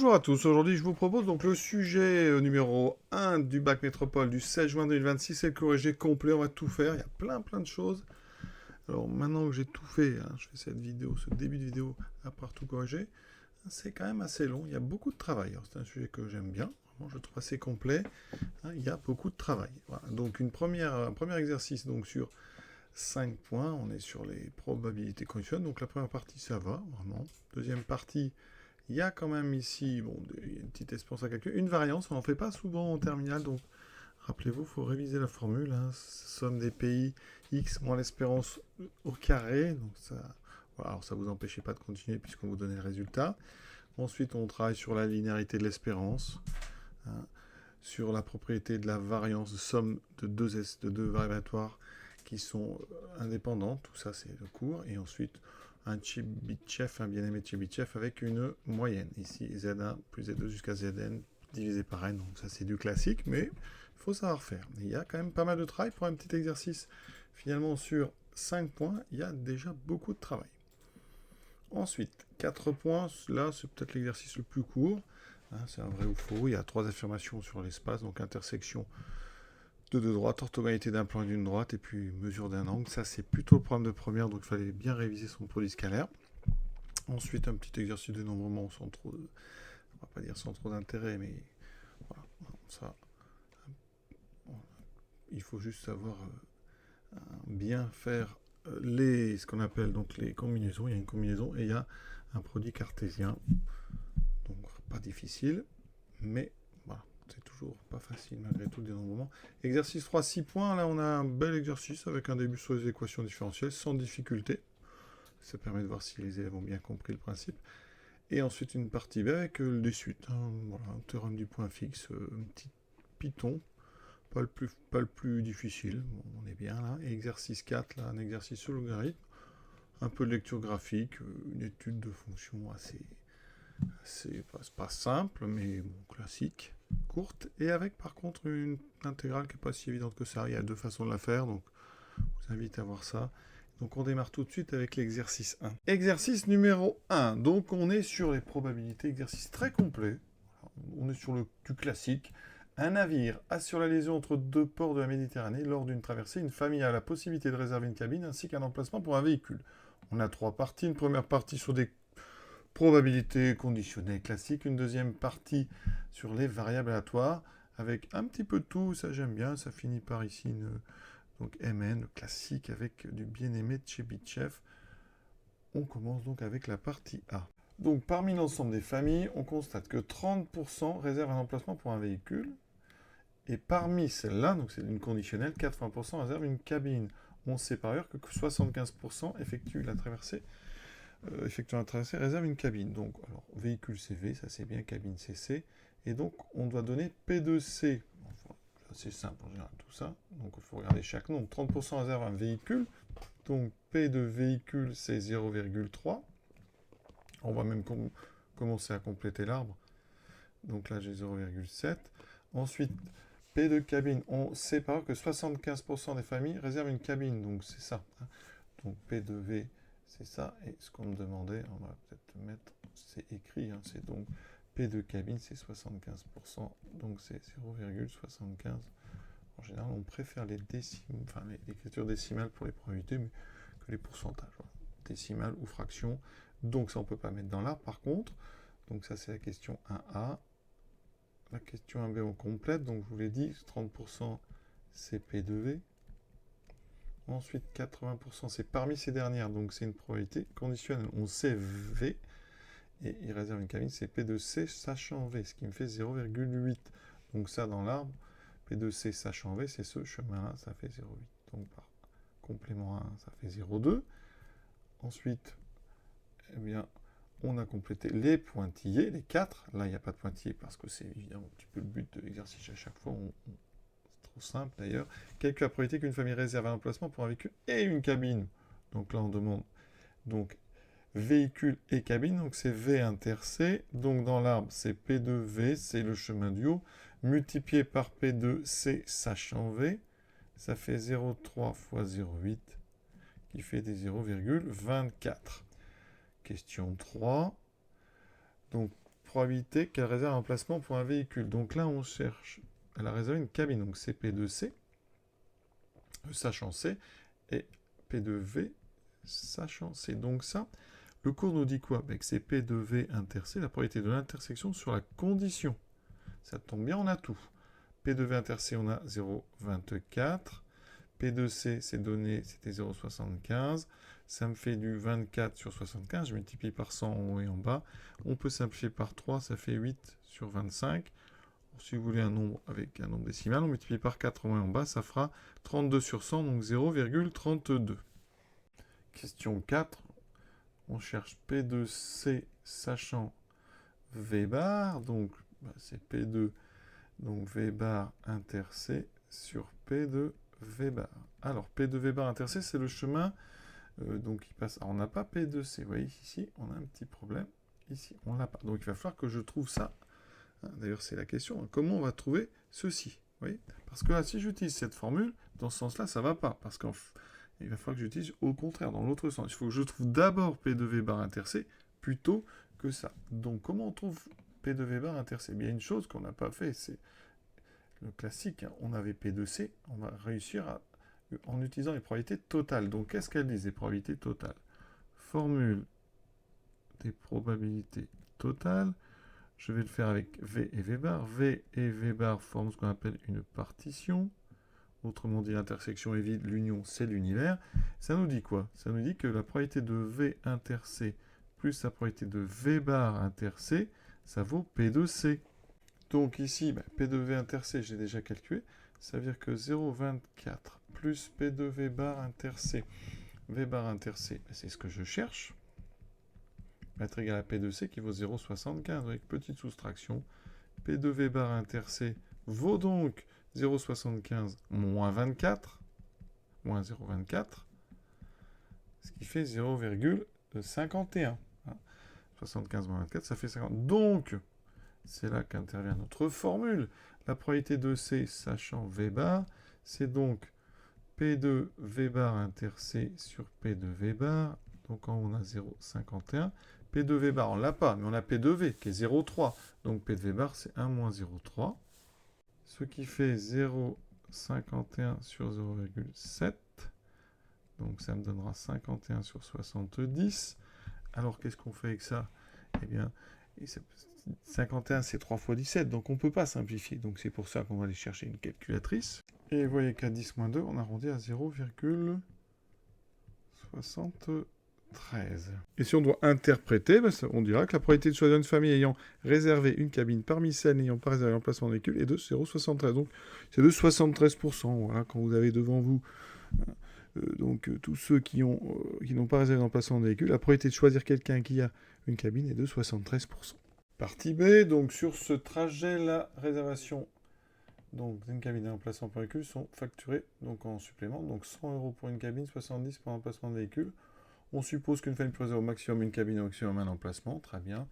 Bonjour à tous, aujourd'hui je vous propose donc le sujet numéro 1 du bac métropole du 16 juin 2026, c'est le corrigé complet, on va tout faire, il y a plein de choses. Alors maintenant que j'ai tout fait, hein, je fais cette vidéo, ce début de vidéo après tout corrigé, c'est quand même assez long, il y a beaucoup de travail. Alors c'est un sujet que j'aime bien, vraiment, je le trouve assez complet, hein, il y a beaucoup de travail. Voilà. Donc un premier exercice donc sur 5 points, on est sur les probabilités conditionnelles, donc la première partie ça va, vraiment. Deuxième partie, il y a quand même ici, bon, une petite espérance à calculer, une variance, on n'en fait pas souvent en terminale, donc rappelez-vous, il faut réviser la formule, hein, somme des pays x moins l'espérance au carré, donc ça, voilà, alors ça vous empêchez pas de continuer puisqu'on vous donnait le résultat. Ensuite, on travaille sur la linéarité de l'espérance, hein, sur la propriété de la variance de somme de deux variatoires qui sont indépendants, tout ça c'est le cours, et ensuite un Chebyshev, un bien-aimé Chebyshev avec une moyenne. Ici, Z1 plus Z2 jusqu'à Zn divisé par n. Donc ça, c'est du classique, mais il faut savoir faire. Il y a quand même pas mal de travail pour un petit exercice. Finalement, sur 5 points, il y a déjà beaucoup de travail. Ensuite, 4 points, là, c'est peut-être l'exercice le plus court. Hein, c'est un vrai ou faux. Il y a 3 affirmations sur l'espace, donc intersection de deux droites, orthogonalité d'un plan et d'une droite, et puis mesure d'un angle. Ça, c'est plutôt le problème de première, donc il fallait bien réviser son produit scalaire. Ensuite, un petit exercice de dénombrement sans trop de... On va pas dire sans trop d'intérêt, mais voilà, ça... Il faut juste savoir bien faire ce qu'on appelle donc les combinaisons. Il y a une combinaison et il y a un produit cartésien. Donc, pas difficile, mais voilà, c'est toujours pas facile malgré tout le dénombrement. Exercice 3, 6 points. Là, on a un bel exercice avec un début sur les équations différentielles sans difficulté. Ça permet de voir si les élèves ont bien compris le principe. Et ensuite, une partie B avec des suites. Hein, voilà, un théorème du point fixe, un petit Python, pas le plus difficile. Bon, on est bien là. Et exercice 4, là, un exercice sur le logarithme. Un peu de lecture graphique, une étude de fonction c'est pas simple, mais bon, classique, courte, et avec par contre une intégrale qui n'est pas si évidente que ça. Il y a deux façons de la faire, donc je vous invite à voir ça. Donc on démarre tout de suite avec l'exercice 1. Exercice numéro 1, donc on est sur les probabilités, exercice très complet, on est sur du classique. Un navire assure la liaison entre deux ports de la Méditerranée. Lors d'une traversée, une famille a la possibilité de réserver une cabine ainsi qu'un emplacement pour un véhicule. On a 3 parties. Une première partie sur des probabilités conditionnelles classiques. Une deuxième partie sur les variables aléatoires avec un petit peu de tout. Ça, j'aime bien. Ça finit par ici donc MN, classique avec du bien-aimé de Chebyshev. On commence donc avec la partie A. Donc, parmi l'ensemble des familles, on constate que 30% réservent un emplacement pour un véhicule. Et parmi celles-là, donc c'est une conditionnelle, 80% réservent une cabine. On sait par ailleurs que 75% effectuent la traversée, réservent une cabine. Donc, alors, véhicule CV, ça c'est bien, cabine CC. Et donc, on doit donner P2C. Enfin, c'est simple en général tout ça. Donc, il faut regarder chaque nom. Donc, 30% réservent un véhicule. Donc, P de véhicule, c'est 0,3. On va même commencer à compléter l'arbre. Donc là, j'ai 0,7. Ensuite, P de cabine, on sait par exemple que 75% des familles réservent une cabine, donc c'est ça. Hein. Donc P de V, c'est ça. Et ce qu'on me demandait, on va peut-être mettre, c'est écrit, hein, c'est donc P de cabine, c'est 75%, donc c'est 0,75. En général, on préfère les l'écriture décimale pour les probabilités que les pourcentages. Voilà. Décimale ou fraction. Donc ça, on ne peut pas mettre dans l'arbre. Par contre, donc ça, c'est la question 1A. La question 1B, on complète. Donc je vous l'ai dit, 30% c'est P de V. Ensuite, 80% c'est parmi ces dernières. Donc c'est une probabilité conditionnelle. On sait V. Et il réserve une cabine, c'est P de C sachant V, ce qui me fait 0,8. Donc ça, dans l'arbre, P2C sachant V, c'est ce chemin-là, ça fait 0,8. Donc par complément 1, ça fait 0,2. Ensuite, eh bien, on a complété les pointillés, les 4. Là, il n'y a pas de pointillés parce que c'est évidemment un petit peu le but de l'exercice à chaque fois. C'est trop simple d'ailleurs. Calcule la probabilité qu'une famille réserve un emplacement pour un véhicule et une cabine. Donc là, on demande donc véhicule et cabine, donc c'est V inter C. Donc dans l'arbre, c'est P2V, c'est le chemin du haut, multiplié par P2C sachant V, ça fait 0,3 fois 0,8, qui fait des 0,24. Question 3. Donc probabilité qu'elle réserve un emplacement pour un véhicule. Donc là, on cherche, elle a réservé une cabine, donc c'est P2C, sachant C, et P2V, sachant C. Donc ça, le cours nous dit quoi? Que c'est P2V inter C, la probabilité de l'intersection sur la condition. Ça tombe bien, on a tout. P2V inter C, on a 0,24. P2C, c'est donné, c'était 0,75. Ça me fait du 24 sur 75. Je multiplie par 100 en haut et en bas. On peut simplifier par 3, ça fait 8 sur 25. Si vous voulez un nombre avec un nombre décimal, on multiplie par 4 en haut et en bas, ça fera 32 sur 100, donc 0,32. Question 4. On cherche P2C sachant V bar, donc c'est P2, donc V bar inter C sur P2 V bar. Alors, P2 V bar inter C, c'est le chemin donc il passe. Alors, on n'a pas P2C. Vous voyez, ici, on a un petit problème. Ici, on l'a pas. Donc, il va falloir que je trouve ça. D'ailleurs, c'est la question. Comment on va trouver ceci? Vous voyez? Parce que là, si j'utilise cette formule, dans ce sens-là, ça ne va pas. Parce qu'il va falloir que j'utilise au contraire, dans l'autre sens. Il faut que je trouve d'abord P2 V bar inter C plutôt que ça. Donc, comment on trouve P2 V bar inter C? Bien, une chose qu'on n'a pas fait, c'est le classique. On avait P2C. On va réussir en utilisant les probabilités totales. Donc, qu'est-ce qu'elles disent, les probabilités totales? Formule des probabilités totales. Je vais le faire avec V et V bar. V et V bar forment ce qu'on appelle une partition. Autrement dit, l'intersection est vide, l'union, c'est l'univers. Ça nous dit quoi? Ça nous dit que la probabilité de V inter C plus la probabilité de V bar inter C, ça vaut P2C. Donc ici, P2V inter C, j'ai déjà calculé. Ça veut dire que 0,24 plus P2V bar inter C. V bar inter C, c'est ce que je cherche. Va être égal à P2C qui vaut 0,75 avec petite soustraction. P2V bar inter C vaut donc 0,75 moins 24, moins 0,24, ce qui fait 0,51. 75 moins 24, ça fait 50. Donc, c'est là qu'intervient notre formule. La probabilité de C, sachant V bar, c'est donc P2 V bar inter C sur P2 V bar. Donc en haut, on a 0,51. P2 V bar, on ne l'a pas, mais on a P2V qui est 0,3. Donc P2 V bar, c'est 1 moins 0,3. Ce qui fait 0,51 sur 0,7. Donc ça me donnera 51 sur 70. Alors qu'est-ce qu'on fait avec ça? Eh bien, 51 c'est 3 fois 17, donc on ne peut pas simplifier. Donc c'est pour ça qu'on va aller chercher une calculatrice. Et vous voyez qu'à 10 moins 2, on arrondit à 0,73. Et si on doit interpréter, on dira que la probabilité de choisir une famille ayant réservé une cabine parmi celles n'ayant pas réservé l'emplacement de véhicule est de 0,73. Donc c'est de 73%. Voilà, quand vous avez devant vous donc tous ceux qui n'ont pas réservé l'emplacement de véhicule, la probabilité de choisir quelqu'un qui a une cabine est de 73%. Partie B, donc sur ce trajet, la réservation d'une cabine et un emplacement pour véhicule sont facturés donc en supplément. Donc 100 € pour une cabine, 70 pour un emplacement de véhicule. On suppose qu'une famille peut réserver au maximum une cabine et au maximum un emplacement, très bien.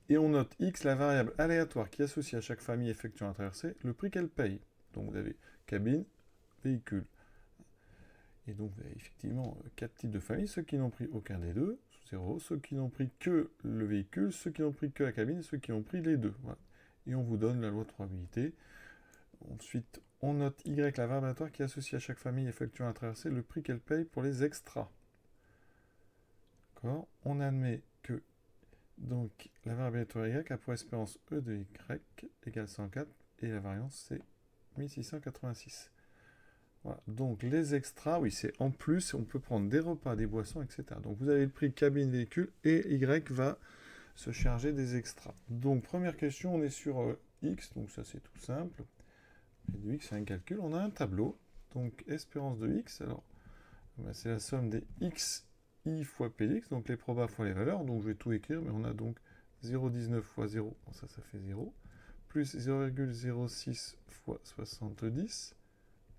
Et on note X, la variable aléatoire qui associe à chaque famille effectuant la traversée, le prix qu'elle paye. Donc vous avez cabine, véhicule. Et donc vous avez effectivement 4 types de familles, ceux qui n'ont pris aucun des deux, 0, ceux qui n'ont pris que le véhicule, ceux qui n'ont pris que la cabine, ceux qui ont pris les deux. Voilà. Et on vous donne la loi de probabilité. Ensuite, on note Y, la variable aléatoire qui associe à chaque famille effectuant la traversée le prix qu'elle paye pour les extras. D'accord. On admet que donc, la variable aléatoire Y a pour espérance E de Y égale 104 et la variance c'est 1686. Voilà. Donc les extras, oui, c'est en plus, on peut prendre des repas, des boissons, etc. Donc vous avez le prix cabine, véhicule, et Y va se charger des extras. Donc première question, on est sur X, donc ça c'est tout simple. Et de X, c'est un calcul. On a un tableau, donc espérance de X, alors c'est la somme des XI fois PX, donc les probas fois les valeurs, donc je vais tout écrire, mais on a donc 0,19 fois 0, bon, ça fait 0, plus 0,06 fois 70,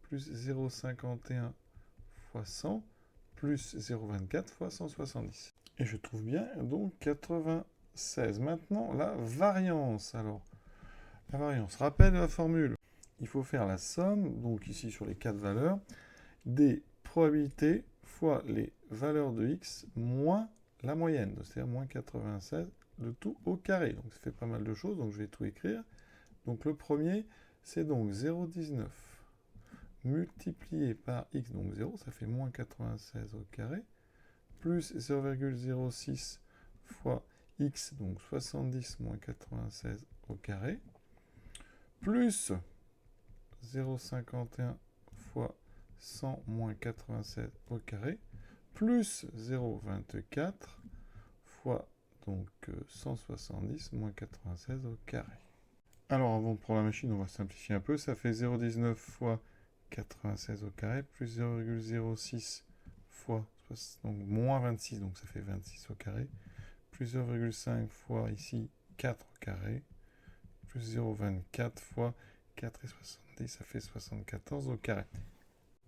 plus 0,51 fois 100, plus 0,24 fois 170. Et je trouve bien donc 96. Maintenant, la variance. Alors, la variance, rappel de la formule. Il faut faire la somme, donc ici sur les 4 valeurs, des probabilités fois les valeurs de x moins la moyenne, c'est-à-dire moins 96, le tout au carré. Donc ça fait pas mal de choses, donc je vais tout écrire. Donc le premier, c'est donc 0,19 multiplié par x, donc 0, ça fait moins 96 au carré, plus 0,06 fois x, donc 70 moins 96 au carré, plus 0,51 fois 100 moins 96 au carré, plus 0,24 fois donc 170 moins 96 au carré. Alors avant pour la machine, on va simplifier un peu, ça fait 0,19 fois 96 au carré, plus 0,06 fois, donc moins 26, donc ça fait 26 au carré, plus 0,5 fois ici 4 au carré, plus 0,24 fois 4 et 70, ça fait 74 au carré.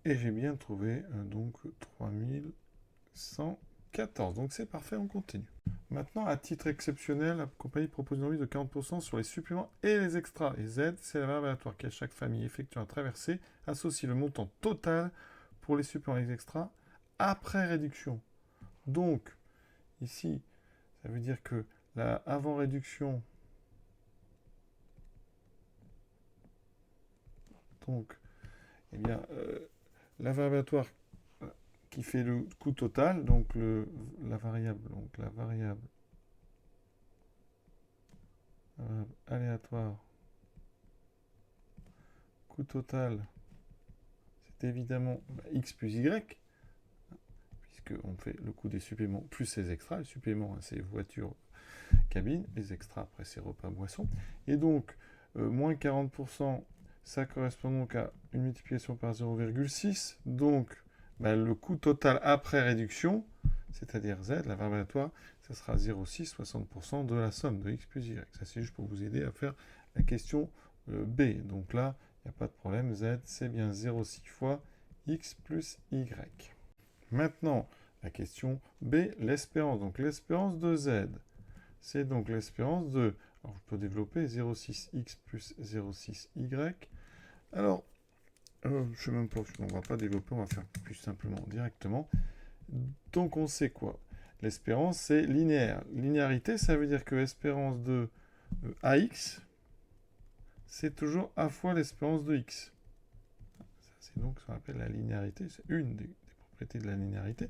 Et j'ai bien trouvé donc 3114. Donc c'est parfait, on continue. Maintenant, à titre exceptionnel, la compagnie propose une remise de 40% sur les suppléments et les extras. Et Z, c'est la valeur aléatoire qu'à chaque famille effectuant un traversée associe le montant total pour les suppléments et les extras après réduction. Donc, ici, ça veut dire que la avant réduction, donc, eh bien, la valeur aléatoire qui fait le coût total, donc la variable aléatoire, coût total, c'est évidemment x plus y, puisqu'on fait le coût des suppléments plus ses extras. Les suppléments, hein, c'est voiture, cabine, les extras, après, c'est repas, boisson. Et donc, moins 40%, ça correspond donc à une multiplication par 0,6. Donc, le coût total après réduction, c'est-à-dire Z, la variable aléatoire, ça sera 0,6, 60% de la somme de x plus y. Ça, c'est juste pour vous aider à faire la question B. Donc là, il n'y a pas de problème. Z, c'est bien 0,6 fois x plus y. Maintenant, la question B, l'espérance. Donc l'espérance de Z, c'est donc l'espérance de... Alors, je peux développer 0,6x plus 0,6y. Alors, je ne sais même pas, on ne va pas développer, on va faire plus simplement directement. Donc, on sait quoi? L'espérance, c'est linéaire. Linéarité, ça veut dire que l'espérance de AX, c'est toujours A fois l'espérance de X. C'est donc ce qu'on appelle la linéarité. C'est une des propriétés de la linéarité.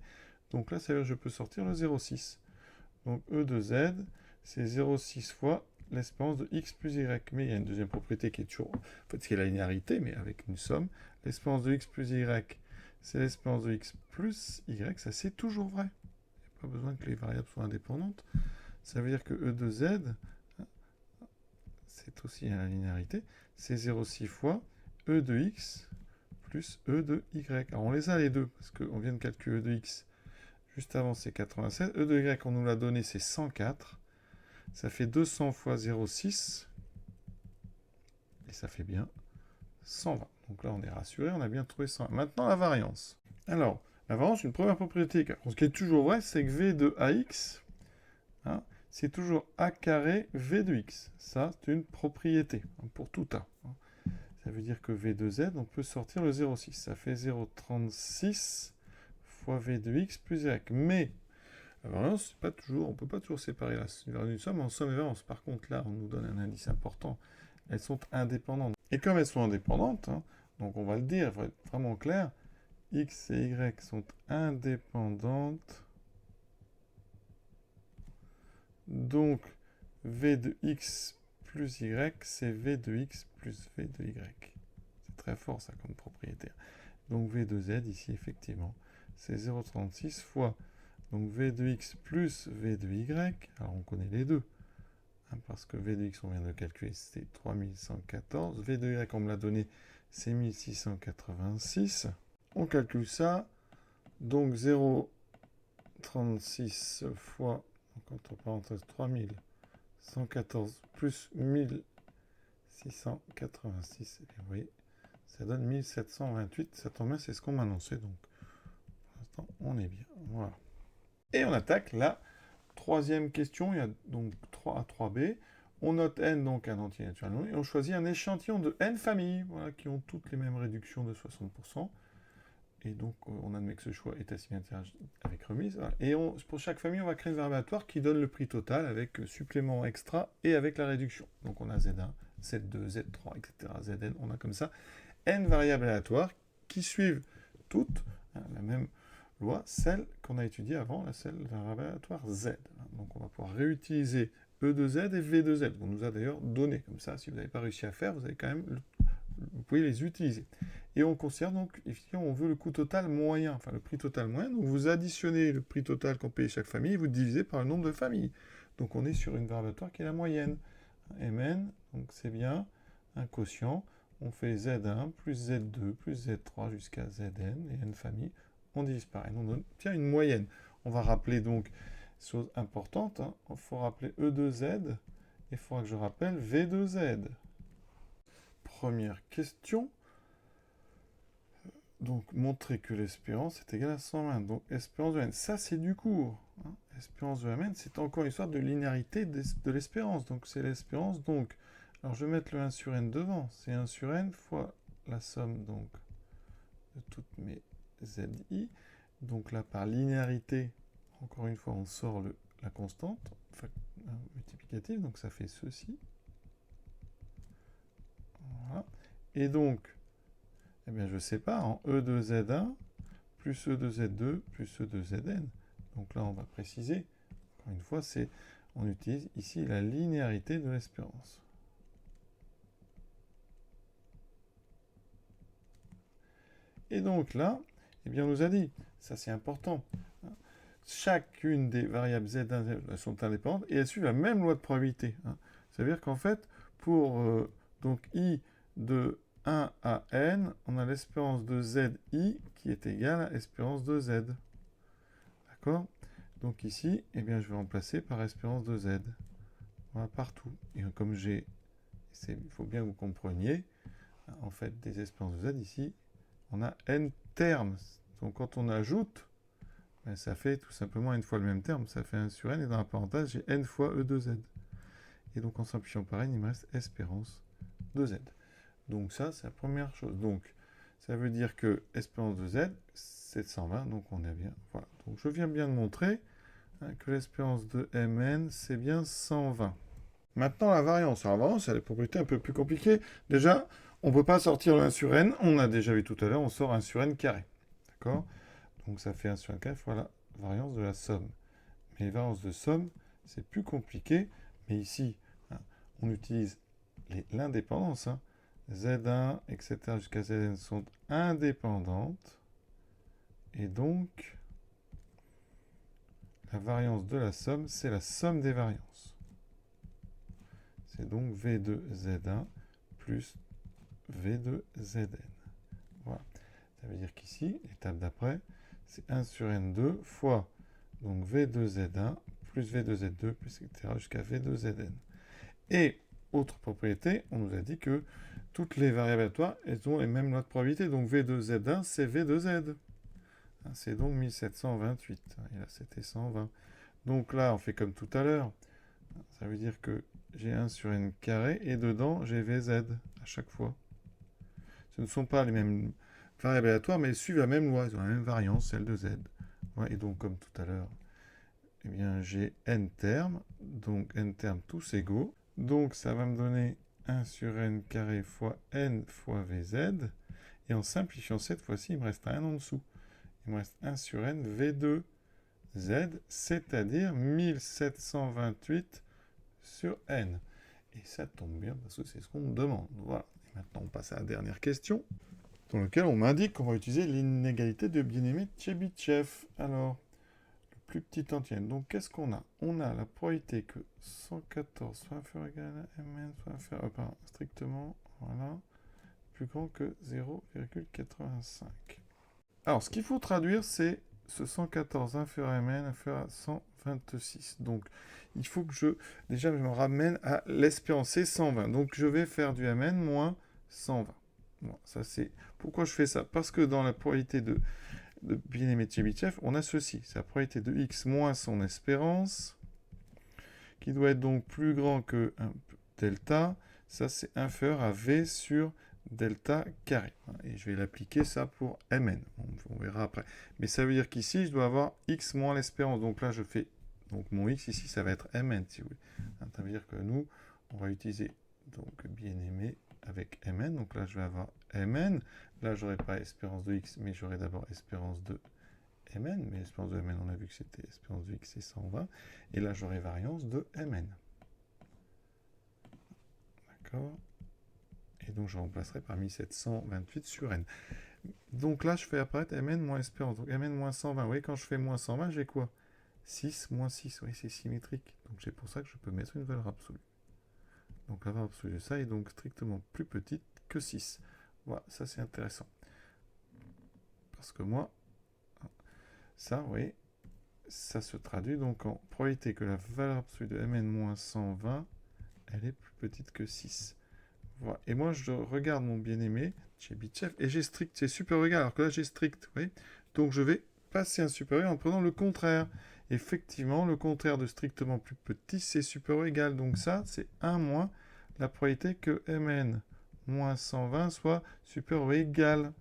Donc là, ça veut dire que je peux sortir le 0,6. Donc E de Z, c'est 0,6 fois l'espérance de x plus y. Mais il y a une deuxième propriété qui est toujours... En fait, c'est la linéarité, mais avec une somme. L'espérance de x plus y, c'est l'espérance de x plus y. Ça, c'est toujours vrai. Il n'y a pas besoin que les variables soient indépendantes. Ça veut dire que E de Z, c'est aussi la linéarité, c'est 0,6 fois E de x plus E de y. Alors, on les a les deux, parce qu'on vient de calculer E de x. Juste avant, c'est 87. E de y, on nous l'a donné, c'est 104. Ça fait 200 fois 0,6. Et ça fait bien 120. Donc là, on est rassuré, on a bien trouvé 120. Maintenant, la variance. Alors, la variance, une première propriété, ce qui est toujours vrai, c'est que V de AX, hein, c'est toujours A carré V de X. Ça, c'est une propriété, hein, pour tout A. Hein. Ça veut dire que V de Z, on peut sortir le 0,6. Ça fait 0,36 fois V de X plus Y. Mais la variance, pas toujours, on ne peut pas toujours séparer une somme en somme et variance. Par contre, là, on nous donne un indice important. Elles sont indépendantes. Et comme elles sont indépendantes, hein, donc on va le dire, il faut être vraiment clair, x et y sont indépendantes. Donc, v de x plus y, c'est v de x plus v de y. C'est très fort, ça, comme propriété. Donc, v de z, ici, effectivement, c'est 0,36 fois... Donc v de x plus v de y, alors on connaît les deux, hein, parce que v de x on vient de calculer, c'est 3114, v de y on me l'a donné, c'est 1686. On calcule ça, donc 0,36 fois, donc entre parenthèses 3114 plus 1686, et vous voyez, ça donne 1728, ça tombe bien, c'est ce qu'on m'a annoncé, donc pour l'instant on est bien, voilà. Et on attaque la troisième question, il y a donc 3 à 3b. On note n, donc un entier naturel non, et on choisit un échantillon de n familles, voilà, qui ont toutes les mêmes réductions de 60%. Et donc, on admet que ce choix est asymétrique avec remise. Voilà. Et pour chaque famille, on va créer une variable aléatoire qui donne le prix total avec supplément extra et avec la réduction. Donc, on a Z1, Z2, Z3, etc. Zn. On a comme ça n variables aléatoires qui suivent toutes la même loi, celle qu'on a étudiée avant, la variable aléatoire Z. Donc, on va pouvoir réutiliser E de Z et V de Z. On nous a d'ailleurs donné. Comme ça, si vous n'avez pas réussi à faire, vous avez quand même vous pouvez les utiliser. Et on considère donc, effectivement, on veut le coût total moyen, enfin le prix total moyen. Donc vous additionnez le prix total qu'ont payé chaque famille et vous divisez par le nombre de familles. Donc on est sur une variable aléatoire qui est la moyenne. Mn, donc c'est bien un quotient. On fait Z1 plus Z2 plus Z3 jusqu'à Zn et n familles. On divise par n. On obtient une moyenne. On va rappeler donc, chose importante, il faut rappeler E de Z et il faudra que je rappelle V de Z. Première question. Donc, montrer que l'espérance est égale à 120. Donc, espérance de n. Ça, c'est du cours. Espérance de mn, c'est encore une histoire de linéarité de l'espérance. Donc, c'est l'espérance. Donc, alors, je vais mettre le 1 sur n devant. C'est 1 sur n fois la somme donc, de toutes mes zi. Donc, là, par linéarité, encore une fois, on sort la constante multiplicative. Donc, ça fait ceci. Voilà. Et donc, eh bien, je sépare en E de Z1 plus E de Z2 plus E de Zn. Donc là, on va préciser. Encore une fois, on utilise ici la linéarité de l'espérance. Et donc là, eh bien, on nous a dit, ça c'est important, chacune des variables Z1 sont indépendantes et elles suivent la même loi de probabilité. Ça veut dire qu'en fait, pour donc I de 1 à n, on a l'espérance de zi qui est égale à l'espérance de z. D'accord? Donc ici, eh bien, je vais remplacer par espérance de z. Voilà, partout. Et comme il faut bien que vous compreniez, en fait, des espérances de z ici, on a n termes. Donc quand on ajoute, ben, ça fait tout simplement n fois le même terme. Ça fait 1 sur n, et dans la parenthèse, j'ai n fois e de z. Et donc en simplifiant par n, il me reste espérance de z. Donc ça, c'est la première chose. Donc, ça veut dire que espérance de z, c'est 120, donc on est bien. Voilà. Donc je viens bien de montrer que l'espérance de mn, c'est bien 120. Maintenant, la variance. Alors, la variance, elle a des propriétés un peu plus compliquées. Déjà, on ne peut pas sortir le 1 sur n. On a déjà vu tout à l'heure, on sort 1 sur n carré. D'accord? Donc ça fait 1 sur n carré fois la variance de la somme. Mais les variances de somme, c'est plus compliqué. Mais ici, on utilise l'indépendance. Z1, etc. jusqu'à Zn sont indépendantes. Et donc, la variance de la somme, c'est la somme des variances. C'est donc V de Z1 plus V de Zn. Voilà. Ça veut dire qu'ici, l'étape d'après, c'est 1 sur N2 fois donc V de Z1 plus V de Z2 plus etc. jusqu'à V de Zn. Et, autre propriété, on nous a dit que toutes les variables aléatoires, elles ont les mêmes lois de probabilité. Donc V de Z1, c'est V de Z. C'est donc 1728. Et là, c'était 120. Donc là, on fait comme tout à l'heure. Ça veut dire que j'ai 1 sur n carré et dedans, j'ai Vz à chaque fois. Ce ne sont pas les mêmes variables aléatoires, mais elles suivent la même loi. Elles ont la même variance, celle de Z. Ouais, et donc, comme tout à l'heure, eh bien, j'ai n termes. Donc, n termes tous égaux. Donc, ça va me donner 1 sur n carré fois n fois Vz. Et en simplifiant cette fois-ci, il me reste un en dessous. Il me reste 1 sur n V2 Z, c'est-à-dire 1728 sur n. Et ça tombe bien parce que c'est ce qu'on me demande. Voilà. Et maintenant, on passe à la dernière question, dans laquelle on m'indique qu'on va utiliser l'inégalité de bien-aimé Tchebychev. Alors, le plus petit entier. Donc, qu'est-ce qu'on a? On a la probabilité que 114 soit inférieur ou égal à mn, soit inférieur, strictement, voilà, plus grand que 0,85. Alors, ce qu'il faut traduire, c'est ce 114 inférieur à mn inférieur à 126. Donc, il faut que déjà, je me ramène à l'espérance, c'est 120. Donc, je vais faire du mn moins 120. Bon, ça, c'est... Pourquoi je fais ça? Parce que dans la probabilité de bien-aimé Tchebychev, on a ceci. C'est la probabilité de x moins son espérance, qui doit être donc plus grand que 1 delta. Ça, c'est inférieur à v sur delta carré. Et je vais l'appliquer ça pour mn. On verra après. Mais ça veut dire qu'ici, je dois avoir x moins l'espérance. Donc là, je fais... Donc mon x ici, ça va être mn, si vous voulez. Ça veut dire que nous, on va utiliser donc bien aimé avec mn. Donc là, je vais avoir mn. Là, je n'aurai pas espérance de x, mais j'aurai d'abord espérance de mn. Mais l'espérance de mn, on a vu que c'était espérance de x, c'est 120. Et là, j'aurai variance de mn. D'accord. Et donc, je remplacerai par 1728 sur n. Donc là, je fais apparaître mn moins espérance. Donc mn moins 120. Vous voyez, quand je fais moins 120, j'ai quoi? 6 moins 6. Oui, c'est symétrique. Donc c'est pour ça que je peux mettre une valeur absolue. Donc la valeur absolue de ça est donc strictement plus petite que 6. Voilà, ça c'est intéressant. Parce que moi, ça, vous voyez, ça se traduit donc en probabilité que la valeur absolue de mn moins 120, elle est plus petite que 6. Voilà. Et moi, je regarde mon bien-aimé, Chebyshev, et j'ai strict, c'est supérieur ou égal, alors que là, j'ai strict. Vous voyez, donc, je vais passer un supérieur en prenant le contraire. Effectivement, le contraire de strictement plus petit, c'est supérieur ou égal. Donc ça, c'est 1 moins la probabilité que mn moins 120 soit supérieur ou égal.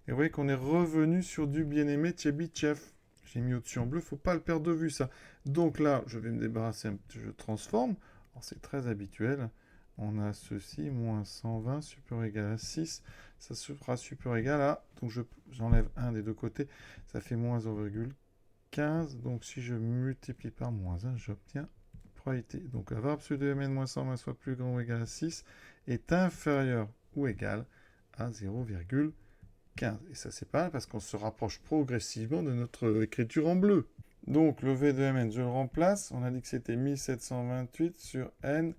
Et vous voyez qu'on est revenu sur du bien-aimé Chebyshev. J'ai mis au-dessus en bleu, il ne faut pas le perdre de vue, ça. Donc là, je vais me débarrasser, je transforme. Alors, c'est très habituel. On a ceci, moins 120, supérieur ou égal à 6. Ça sera supérieur ou égal à... Donc j'enlève un des deux côtés. Ça fait moins 0,15. Donc si je multiplie par moins 1, j'obtiens probabilité. Donc la valeur absolue de mn moins 120 soit plus grand ou égal à 6 est inférieur ou égal à 0,15. Et ça c'est pas mal parce qu'on se rapproche progressivement de notre écriture en bleu. Donc le v de mn, je le remplace. On a dit que c'était 1728 sur n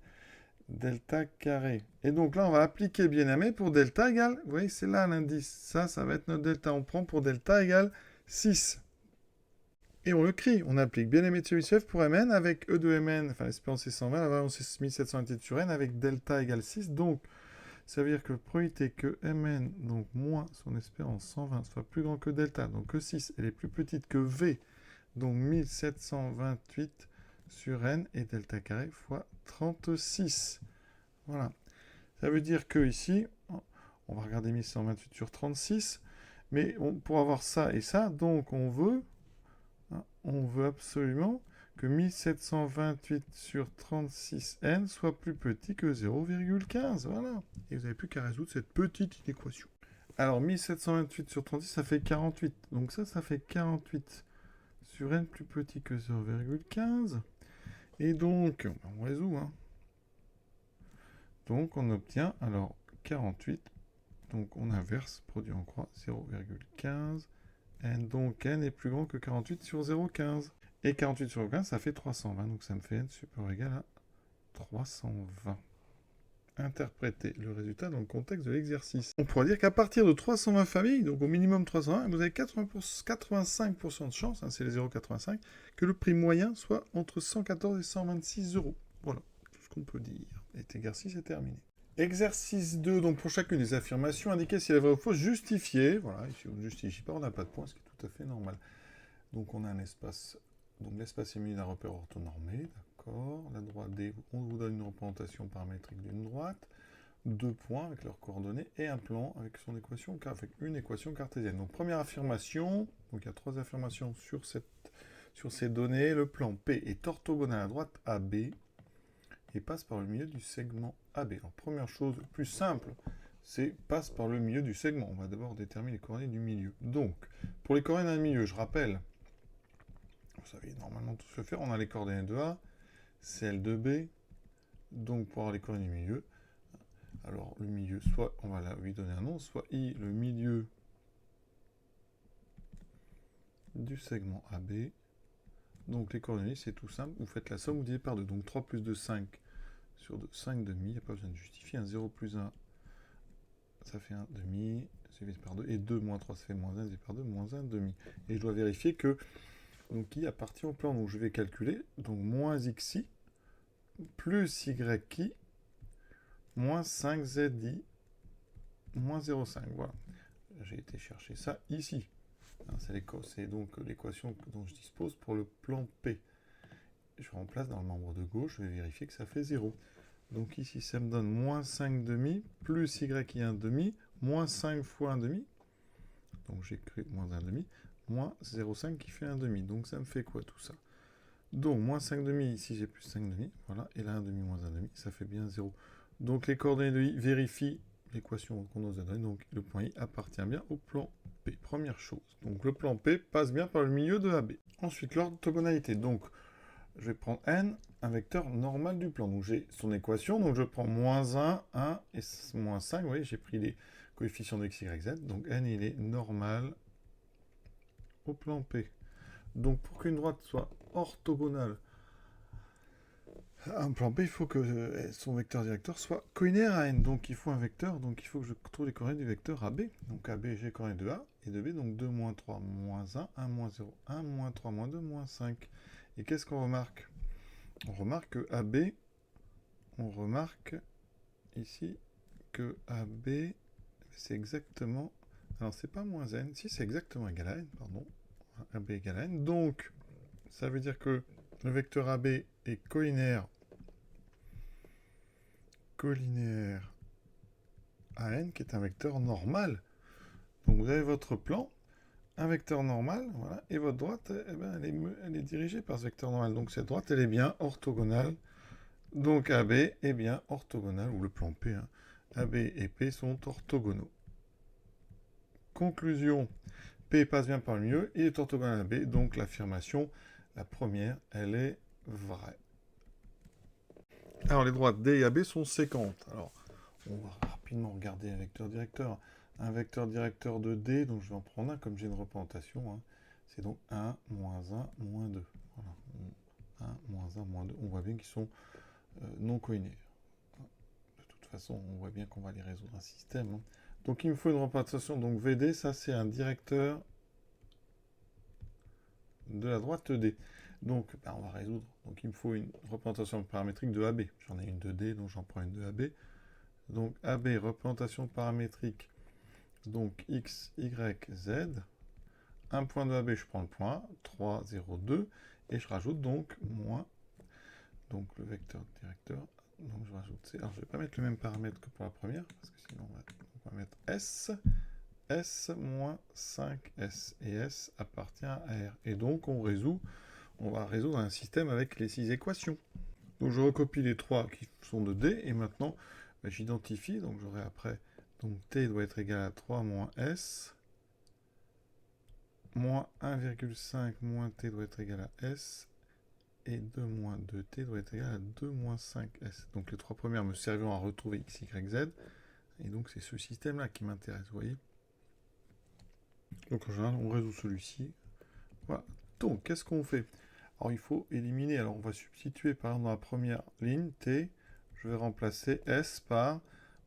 delta carré. Et donc là, on va appliquer bien aimé pour delta égale, vous voyez, c'est là l'indice. Ça va être notre delta. On prend pour delta égale 6. Et on le crie. On applique bien aimé de Chebyshev pour mn avec e de mn, enfin l'espérance est 120, la variance est 1728 sur n avec delta égale 6. Donc, ça veut dire que la probabilité que mn, donc moins son espérance 120, soit plus grand que delta, donc que 6, elle est plus petite que v, donc 1728 sur n et delta carré fois 36. Voilà. Ça veut dire que ici, on va regarder 1128 sur 36, mais pour avoir ça et ça, donc on veut absolument que 1728 sur 36n soit plus petit que 0,15. Voilà. Et vous n'avez plus qu'à résoudre cette petite équation. Alors 1728 sur 36, ça fait 48. Donc ça fait 48 sur n plus petit que 0,15. Et donc, on résout, hein. Donc on obtient alors 48. Donc on inverse, produit en croix, 0,15. N, donc n est plus grand que 48 sur 0,15. Et 48 sur 15, ça fait 320. Donc ça me fait n supérieur ou égal à 320. Interprétez le résultat dans le contexte de l'exercice. On pourrait dire qu'à partir de 320 familles, donc au minimum 320, vous avez 85% de chance, hein, c'est les 0,85, que le prix moyen soit entre 114 et 126 euros. Voilà, tout ce qu'on peut dire. Cet exercice est terminé. Exercice 2, donc pour chacune des affirmations, indiquez si elle est vraie ou fausse, justifiée. Voilà, et si on ne justifie pas, on n'a pas de point, ce qui est tout à fait normal. Donc on a un espace, donc l'espace est muni d'un repère orthonormé, d'accord. La droite D, on vous donne une représentation paramétrique d'une droite, 2 points avec leurs coordonnées, et un plan avec son équation, avec une équation cartésienne. Donc première affirmation, donc il y a 3 affirmations sur ces données. Le plan P est orthogonal à droite AB, et passe par le milieu du segment AB. Alors, première chose plus simple, c'est passe par le milieu du segment. On va d'abord déterminer les coordonnées du milieu. Donc, pour les coordonnées d'un milieu, je rappelle, vous savez normalement tout se faire, on a les coordonnées de A, celles de B, donc pour avoir les coordonnées du milieu, alors le milieu, soit on va lui donner un nom, soit I, le milieu du segment AB. Donc les coordonnées, c'est tout simple, vous faites la somme, vous divisez par 2. Donc 3 plus 2, 5. Sur 2, 5 demi, il n'y a pas besoin de justifier. Un 0 plus 1, ça fait 1 demi, c'est divisé par 2. Et 2 moins 3, ça fait moins 1, divisé par 2, moins 1 demi. Et je dois vérifier que donc, i appartient au plan. Donc je vais calculer. Donc moins xi plus yi moins 5zi moins 0,5. Voilà. J'ai été chercher ça ici. C'est donc l'équation dont je dispose pour le plan P. Je remplace dans le membre de gauche, je vais vérifier que ça fait 0. Donc ici, ça me donne moins 5 demi plus y1 demi moins 5 fois 1,5. Donc j'écris moins 1,5. Moins 0,5 qui fait 1,5. Donc ça me fait quoi tout ça? Donc moins 5,5, ici j'ai plus 5,5. Voilà. Et là 1,5 moins 1,5, ça fait bien 0. Donc les coordonnées de I vérifient l'équation qu'on nous a donnée. Donc le point I appartient bien au plan P. Première chose. Donc le plan P passe bien par le milieu de AB. Ensuite, l'orthogonalité. Donc je vais prendre n, un vecteur normal du plan. Donc j'ai son équation. Donc je prends moins 1, 1 et moins 5. Vous voyez, j'ai pris les coefficients de x, y, z. Donc n, il est normal au plan P. Donc pour qu'une droite soit orthogonale à un plan P, il faut que son vecteur directeur soit collinaire à n. Donc il faut un vecteur. Donc il faut que je trouve les coordonnées du vecteur AB. Donc AB, j'ai les coordonnées de A et de B. Donc 2, moins 3, moins 1, 1, moins 0, 1, moins 3, moins 2, moins 5. Et qu'est-ce qu'on remarque? On remarque que AB, on remarque ici que AB, c'est exactement... Alors, c'est pas moins n, si c'est exactement égal à n, pardon. AB égale à n. Donc, ça veut dire que le vecteur AB est collinaire à n, qui est un vecteur normal. Donc, vous avez votre plan, un vecteur normal, voilà, et votre droite, eh ben, elle est dirigée par ce vecteur normal. Donc, cette droite, elle est bien orthogonale. Donc AB est bien orthogonal, ou le plan P. Hein. AB et P sont orthogonaux. Conclusion, P passe bien par le milieu, il est orthogonal à B, donc l'affirmation, la première, elle est vraie. Alors les droites D et AB sont séquentes. Alors, on va rapidement regarder un vecteur directeur. Un vecteur directeur de D, donc je vais en prendre un comme j'ai une représentation. Hein. C'est donc 1, moins 1, moins 2. Voilà. 1, moins 1, moins 2. On voit bien qu'ils sont non collinaires. De toute façon, on voit bien qu'on va les résoudre un système. Hein. Donc il me faut une représentation. Donc VD, ça c'est un directeur de la droite D. Donc on va résoudre. Donc il me faut une représentation paramétrique de AB. J'en ai une de D, donc j'en prends une de AB. Donc AB, représentation paramétrique. Donc X, Y, Z. Un point de AB, je prends le point 3, 0, 2. Et je rajoute donc moins. Donc le vecteur directeur. Donc je rajoute C. Alors je ne vais pas mettre le même paramètre que pour la première, parce que sinon on va mettre S. S moins 5S. Et S appartient à R. Et donc on va résoudre un système avec les 6 équations. Donc je recopie les 3 qui sont de D, et maintenant j'identifie, donc j'aurai après, donc T doit être égal à 3 moins S, moins 1,5 moins T doit être égal à S, et 2 moins 2t doit être égal à 2 moins 5s. Donc les 3 premières me serviront à retrouver x, y, z. Et donc c'est ce système-là qui m'intéresse, vous voyez. Donc en général, on résout celui-ci. Voilà. Donc, qu'est-ce qu'on fait? Alors il faut éliminer. Alors on va substituer par exemple dans la première ligne, t, je vais remplacer s par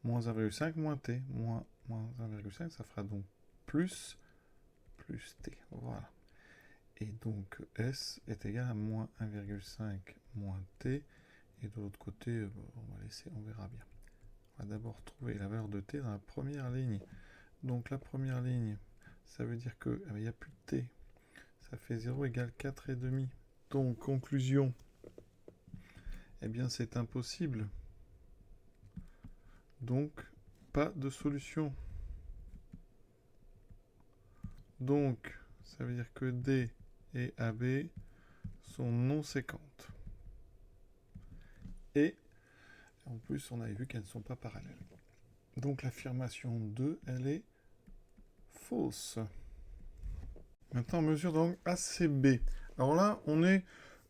moins 1,5 moins t. Moins 1,5, ça fera donc plus t. Voilà. Et donc S est égal à moins 1,5 moins T. Et de l'autre côté, on va laisser, on verra bien. On va d'abord trouver la valeur de T dans la première ligne. Donc la première ligne, ça veut dire qu'il n'y a plus de T. Ça fait 0 égale 4,5. Donc conclusion, eh bien c'est impossible. Donc pas de solution. Donc ça veut dire que D et AB sont non séquentes. Et en plus, on avait vu qu'elles ne sont pas parallèles. Donc l'affirmation 2, elle est fausse. Maintenant, on mesure donc ACB. Alors là, on est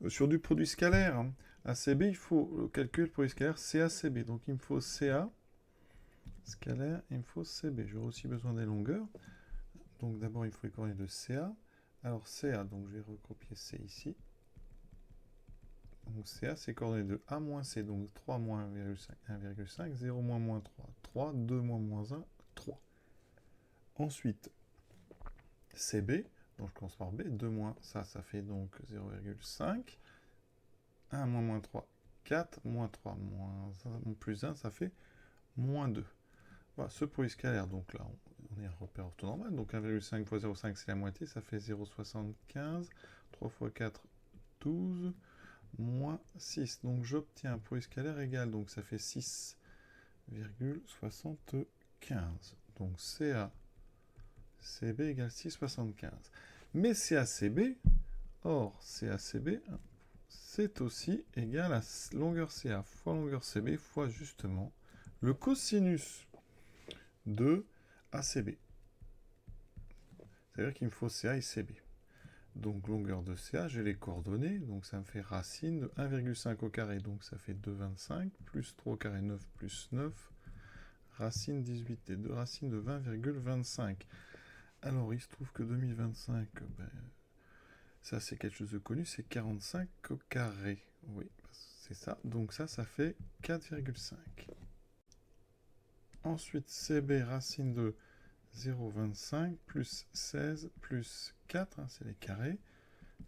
sur du produit scalaire. Hein. ACB, il faut le calcul pour produit scalaire CACB. Donc il me faut CA scalaire, il me faut CB. J'aurai aussi besoin des longueurs. Donc d'abord, il faut les coordonnées de CA. Alors CA, donc je vais recopier C ici. Donc CA, c'est coordonnées de A moins C, donc 3 moins 1,5, 0 moins moins 3, 3, 2 moins moins 1, 3. Ensuite, CB, donc je commence par B, 2 moins ça fait donc 0,5, 1 moins moins 3, 4, moins 3, moins 1, plus 1, ça fait moins 2. Voilà, ce produit scalaire, donc là, on est un repère orthonormal, donc 1,5 fois 0,5, c'est la moitié, ça fait 0,75, 3 fois 4, 12, moins 6. Donc j'obtiens un produit scalaire égal, donc ça fait 6,75. Donc CA CB égale 6,75. Mais CACB, or CACB, c'est aussi égal à longueur CA fois longueur CB fois justement le cosinus de ACB. C'est-à-dire qu'il me faut CA et CB. Donc longueur de CA, j'ai les coordonnées, donc ça me fait racine de 1,5 au carré, donc ça fait 2,25, plus 3 au carré 9, plus 9, racine 18, et 2 racines de 20,25. Alors il se trouve que 2025, ben, ça c'est quelque chose de connu, c'est 45 au carré. Oui, c'est ça, donc ça fait 4,5. Ensuite CB racine de 0,25 plus 16 plus 4, hein, c'est les carrés.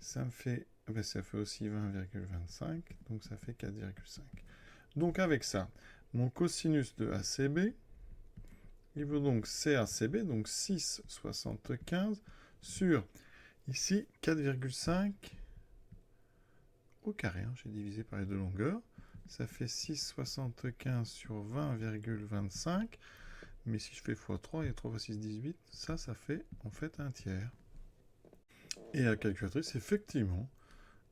Ça me fait, ben ça fait aussi 20,25, donc ça fait 4,5. Donc avec ça, mon cosinus de ACB, il vaut donc CACB, donc 6,75 sur, ici, 4,5 au carré. Hein, j'ai divisé par les deux longueurs. Ça fait 6,75 sur 20,25. Mais si je fais x3, et 3 fois 6, 18, ça fait en fait un tiers. Et à la calculatrice, effectivement,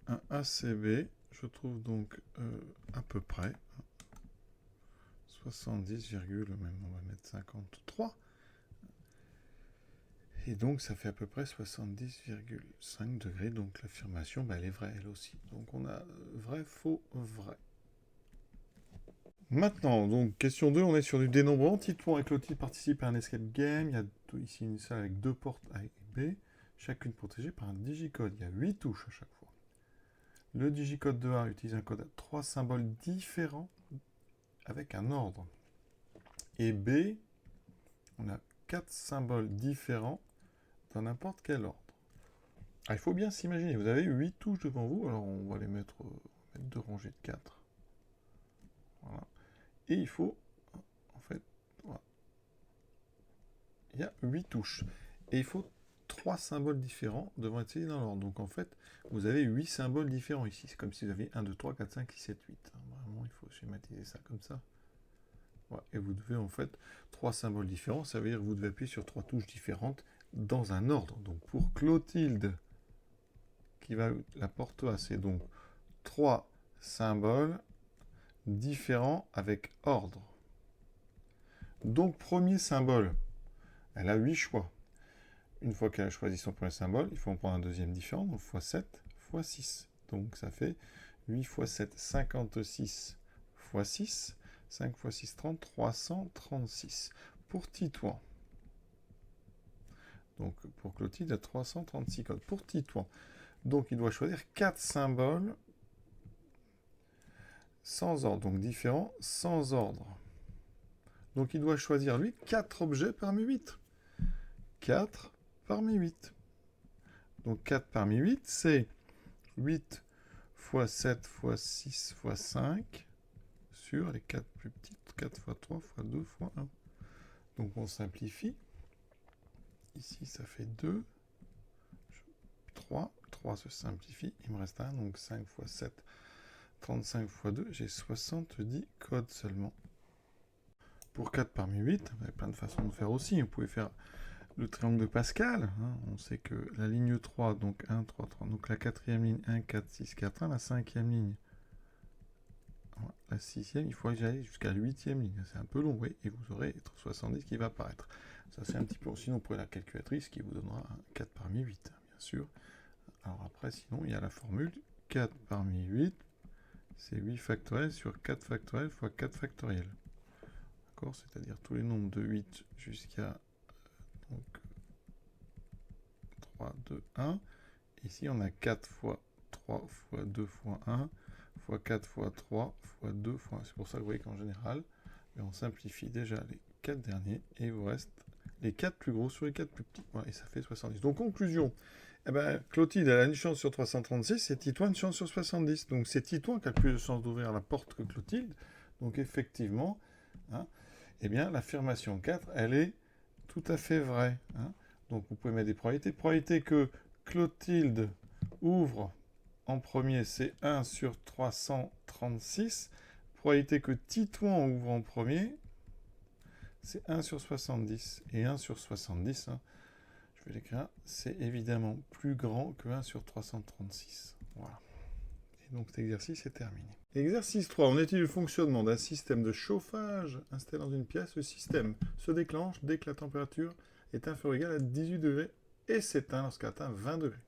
un ACB, je trouve donc à peu près 70, même on va mettre 53. Et donc ça fait à peu près 70,5 degrés. Donc l'affirmation, ben, elle est vraie elle aussi. Donc on a vrai, faux, vrai. Maintenant, donc question 2, on est sur du dénombrement. Titouan et Clotilde participent à un escape game. Il y a ici une salle avec 2 portes A et B, chacune protégée par un digicode. Il y a 8 touches à chaque fois. Le digicode de A utilise un code à 3 symboles différents avec un ordre. Et B, on a 4 symboles différents dans n'importe quel ordre. Ah, il faut bien s'imaginer, vous avez 8 touches devant vous, alors on va les mettre, 2 rangées de 4. Voilà. Et il faut, en fait, voilà. Il y a 8 touches. Et il faut 3 symboles différents devant être dans l'ordre. Donc en fait, vous avez 8 symboles différents ici. C'est comme si vous aviez 1, 2, 3, 4, 5, 6, 7, 8. Vraiment, il faut schématiser ça comme ça. Voilà. Et vous devez en fait 3 symboles différents. Ça veut dire que vous devez appuyer sur 3 touches différentes dans un ordre. Donc pour Clotilde, qui va la porte A, c'est donc 3 symboles différents avec ordre. Donc premier symbole, elle a 8 choix. Une fois qu'elle a choisi son premier symbole, il faut en prendre un deuxième différent, donc x7 x 6. Donc ça fait 8 x 7, 56 x 6, 5 x 6, 30, 336. Pour Titouan. Donc pour Clotilde, il y a 336 codes. Pour Titouan, donc il doit choisir 4 symboles sans ordre, donc différents, sans ordre. Donc il doit choisir, lui, 4 objets parmi 8. 4 parmi 8. Donc 4 parmi 8, c'est 8 x 7 x 6 x 5 sur les 4 plus petites, 4 x 3 x 2 x 1. Donc on simplifie. Ici, ça fait 2, 3. 3 se simplifie. Il me reste 1, donc 5 x 7, 35 x 2. J'ai 70 codes seulement. Pour 4 parmi 8, vous avez plein de façons de faire aussi. Vous pouvez faire le triangle de Pascal. Hein. On sait que la ligne 3, donc 1, 3, 3. Donc la quatrième ligne, 1, 4, 6, 4, 1. La cinquième ligne, la sixième, il faut que j'aille jusqu'à la huitième ligne. C'est un peu long, oui. Et vous aurez 70 qui va apparaître. Ça, c'est un petit peu... Sinon, vous prenez la calculatrice qui vous donnera 4 parmi 8, bien sûr. Alors après, sinon, il y a la formule 4 parmi 8. C'est 8 factoriel sur 4 factoriel fois 4 factoriel. D'accord? C'est-à-dire tous les nombres de 8 jusqu'à 3, 2, 1. Ici, on a 4 fois 3 fois 2 fois 1 fois 4 fois 3 fois 2 fois 1. C'est pour ça que vous voyez qu'en général, on simplifie déjà les 4 derniers et il vous reste les 4 plus gros sur les 4 plus petits. Voilà, et ça fait 70. Donc, conclusion. Eh ben, Clotilde, elle a une chance sur 336 et Titouan une chance sur 70. Donc, c'est Titouan qui a le plus de chance d'ouvrir la porte que Clotilde. Donc, effectivement, hein, eh bien, l'affirmation 4, elle est tout à fait vraie. Hein. Donc, vous pouvez mettre des probabilités. Probabilité que Clotilde ouvre en premier, c'est 1 sur 336. Probabilité que Titouan ouvre en premier, c'est 1 sur 70. Et 1 sur 70, hein, je vais l'écrire, c'est évidemment plus grand que 1 sur 336. Voilà. Et donc cet exercice est terminé. Exercice 3. On étudie le fonctionnement d'un système de chauffage installé dans une pièce. Le système se déclenche dès que la température est inférieure ou égale à 18 degrés et s'éteint lorsqu'elle atteint 20 degrés.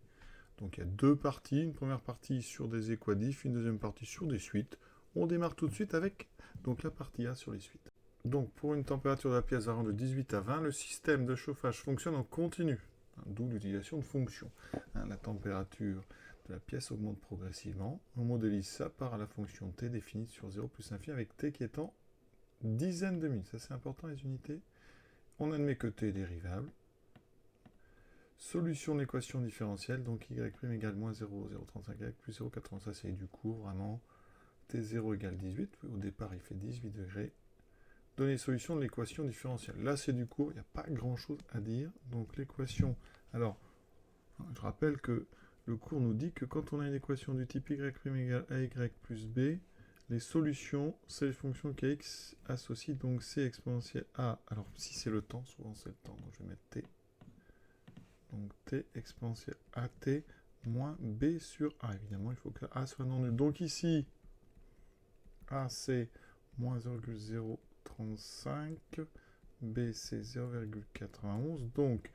Donc il y a deux parties. Une première partie sur des équadifs, une deuxième partie sur des suites. On démarre tout de suite avec donc, la partie A sur les suites. Donc pour une température de la pièce variant de 18 à 20, le système de chauffage fonctionne en continu. D'où l'utilisation de fonctions. La température de la pièce augmente progressivement. On modélise ça par la fonction t définie sur 0 plus infini avec t qui est en dizaines de minutes. Ça c'est important les unités. On admet que t est dérivable. Solution de l'équation différentielle, donc y' égale moins 0,035y plus 0,80. Ça c'est du cours vraiment. T0 égale 18. Au départ il fait 18 degrés. Donner solution de l'équation différentielle. Là c'est du cours, il n'y a pas grand chose à dire. Donc l'équation. Alors, je rappelle que le cours nous dit que quand on a une équation du type y' égale ay plus b, les solutions, c'est les fonctions kx associent donc c exponentielle a. Alors si c'est le temps, souvent c'est le temps, donc je vais mettre t. Donc t exponentielle at moins b sur a. Évidemment, il faut que a soit non nul. Donc ici, a c'est moins 0,035, b c'est 0,91. Donc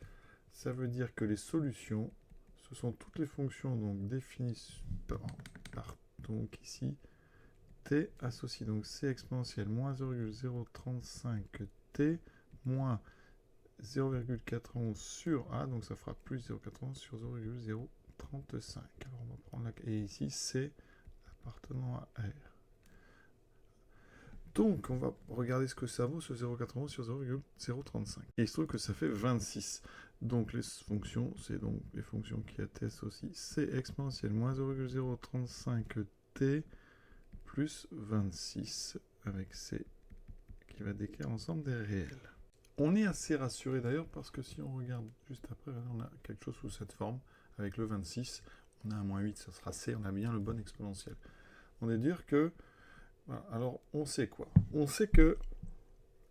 ça veut dire que les solutions, ce sont toutes les fonctions donc définies par donc ici t associé donc c exponentielle moins 0,035t moins 0,91 sur a, donc ça fera plus 0,91 sur 0,035. Alors on va prendre la... Et ici c appartenant à R. Donc on va regarder ce que ça vaut ce 0,91 sur 0,035. Et il se trouve que ça fait 26. Donc les fonctions, c'est donc les fonctions qui attestent aussi c exponentielle moins 0,035t plus 26 avec c qui va décrire l'ensemble des réels. On est assez rassuré d'ailleurs parce que si on regarde juste après, on a quelque chose sous cette forme avec le 26, on a un moins 8, ça sera c, on a bien le bon exponentiel. On est dire que, voilà, alors on sait quoi? On sait que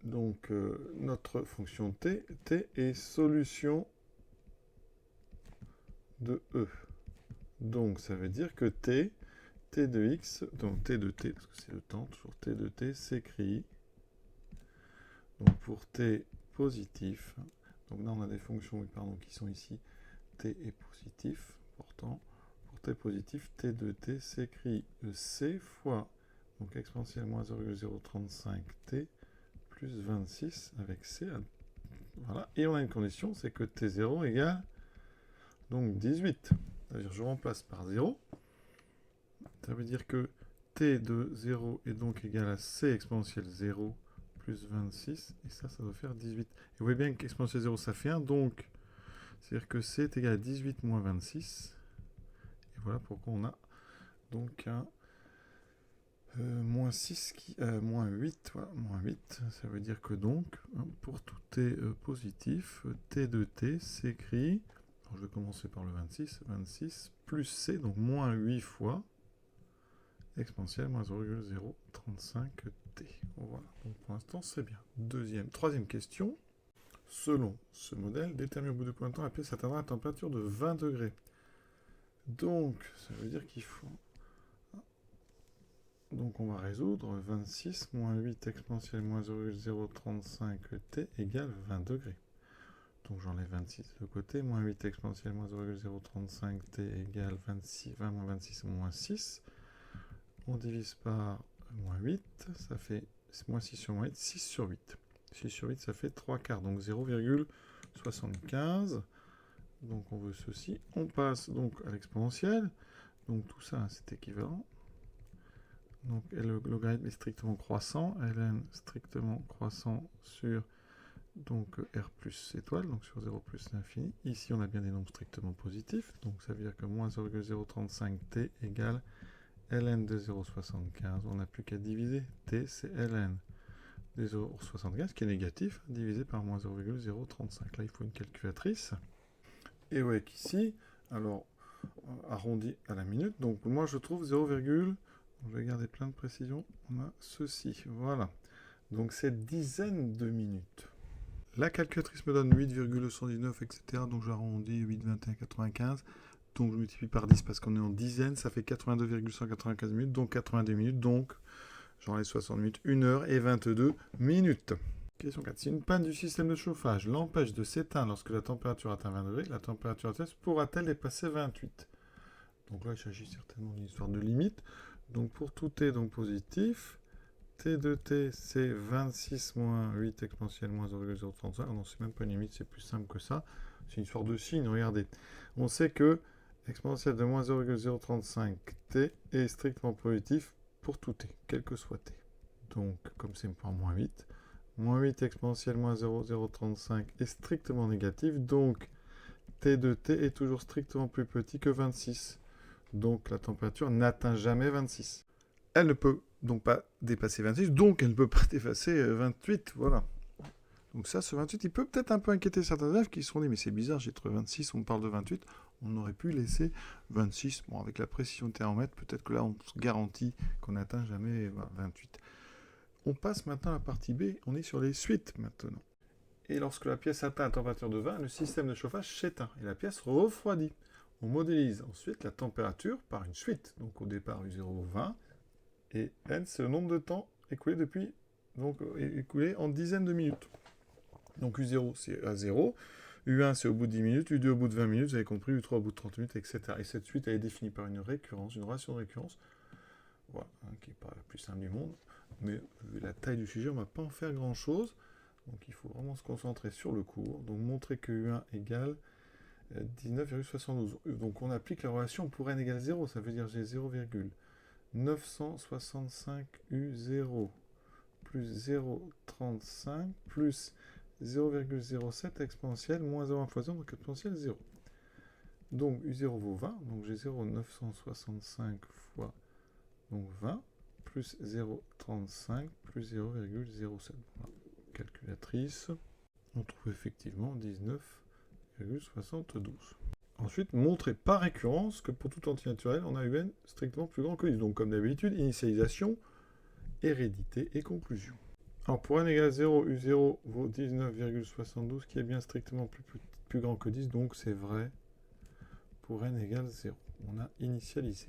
donc notre fonction t est solution de E. Donc ça veut dire que t de x, donc t de t, parce que c'est le temps, toujours t de t, s'écrit, donc pour t positif, donc là on a des fonctions qui sont ici, t est positif, pourtant, pour t positif, t de t s'écrit c fois, donc exponentielle moins 0,035t, plus 26 avec c, voilà, et on a une condition, c'est que t0 égale donc 18. C'est-à-dire je remplace par 0. Ça veut dire que t de 0 est donc égal à c exponentielle 0 plus 26. Et ça doit faire 18. Et vous voyez bien qu'exponentielle 0, ça fait 1. Donc, c'est-à-dire que c est égal à 18 moins 26. Et voilà pourquoi on a donc un moins 6 qui... moins 8. Voilà, moins 8. Ça veut dire que donc, pour tout t positif, t de t s'écrit... Je vais commencer par le 26. 26 plus c, donc moins 8 fois exponentielle moins 0,035t. Voilà, donc pour l'instant c'est bien. Troisième question. Selon ce modèle, détermine au bout de combien de temps la pièce atteindra la température de 20 degrés. Donc, ça veut dire qu'il faut... Donc on va résoudre 26 moins 8 exponentielle moins 0,035t égale 20 degrés. Donc j'enlève 26 de côté, moins 8 exponentielle moins 0,035t égale 20 moins 26 moins 6. On divise par moins 8, ça fait moins 6 sur moins 8, 6 sur 8. 6 sur 8, ça fait 3 quarts, donc 0,75. Donc on veut ceci. On passe donc à l'exponentielle. Donc tout ça, c'est équivalent. Donc le logarithme est strictement croissant. ln strictement croissant sur donc R plus étoile, donc sur 0 plus l'infini. Ici, on a bien des nombres strictement positifs. Donc ça veut dire que moins 0,035t égale ln de 0,75. On n'a plus qu'à diviser. T, c'est ln de 0,75, qui est négatif, divisé par moins 0,035. Là, il faut une calculatrice. Et ouais, qu'ici, alors, arrondi à la minute. Donc moi, je trouve 0, je vais garder plein de précisions. On a ceci, voilà. donc cette dizaine de minutes. La calculatrice me donne 8,119, etc. Donc j'arrondis 8, 21, 95. Donc je multiplie par 10 parce qu'on est en dizaines, ça fait 82,195 minutes, donc 82 minutes, donc j'enlève 60 minutes, 1 heure et 22 minutes. Question 4. Si une panne du système de chauffage l'empêche de s'éteindre lorsque la température atteint 20 degrés, la température à test pourra-t-elle dépasser 28? Donc là, il s'agit certainement d'une histoire de limite. Donc pour tout t donc positif, t de t c'est 26 moins 8 exponentielle moins 0,035. Non, c'est même pas une limite, c'est plus simple que ça. C'est une histoire de signe, regardez. On sait que l'exponentielle de moins 0,035 t est strictement positif pour tout t, quel que soit t. Donc, comme c'est pour moins 8, moins 8 exponentielle moins 0,035 est strictement négatif, donc t de t est toujours strictement plus petit que 26. Donc la température n'atteint jamais 26. Elle ne peut donc pas dépasser 26, donc elle ne peut pas dépasser 28, voilà. Donc ça, ce 28, il peut peut-être un peu inquiéter certains élèves qui se sont dit, mais c'est bizarre, j'ai trouvé 26, on me parle de 28, on aurait pu laisser 26. Bon, avec la précision de thermomètre, peut-être que là, on se garantit qu'on n'atteint jamais 28. On passe maintenant à la partie B, on est sur les suites maintenant. Et lorsque la pièce atteint la température de 20, le système de chauffage s'éteint et la pièce refroidit. On modélise ensuite la température par une suite. Donc au départ, U0, 20, et N, c'est le nombre de temps écoulé depuis, donc écoulé en dizaines de minutes. Donc U0, c'est à 0, U1, c'est au bout de 10 minutes, U2 au bout de 20 minutes, vous avez compris, U3 au bout de 30 minutes, etc. Et cette suite, elle est définie par une récurrence, une relation de récurrence, voilà, qui n'est pas la plus simple du monde, mais vu la taille du sujet, on ne va pas en faire grand-chose. Donc il faut vraiment se concentrer sur le cours. Donc montrer que U1 égale 19,72. Donc on applique la relation pour n égale 0. Ça veut dire j'ai 0,965 U0 plus 0,35 plus 0,07 exponentielle moins 0 fois 0, donc exponentielle 0. Donc U0 vaut 20. Donc j'ai 0,965 fois donc 20 plus 0,35 plus 0,07. Voilà. Calculatrice, on trouve effectivement 19,72. Ensuite, montrer par récurrence que pour tout entier naturel, on a un strictement plus grand que 10. Donc comme d'habitude, initialisation, hérédité et conclusion. Alors pour n égale 0, U0 vaut 19,72, qui est bien strictement plus grand que 10, donc c'est vrai pour n égale 0. On a initialisé.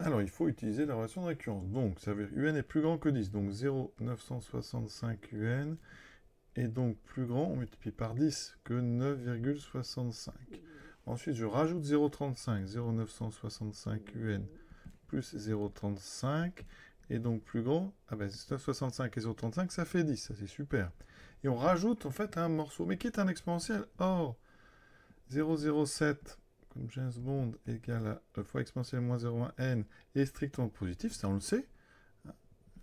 Alors, il faut utiliser la relation de récurrence. Donc, ça veut dire UN est plus grand que 10. Donc, 0,965 UN est donc plus grand, on multiplie par 10, que 9,65. Ensuite, je rajoute 0,35. 0,965 UN plus 0,35 est donc plus grand. Ah ben, 9,65 et 0,35, ça fait 10. Ça, c'est super. Et on rajoute, en fait, un morceau, mais qui est un exponentiel. Or, 0,07... comme James Bond égale à fois exponentielle moins 0,1 n est strictement positif, ça on le sait.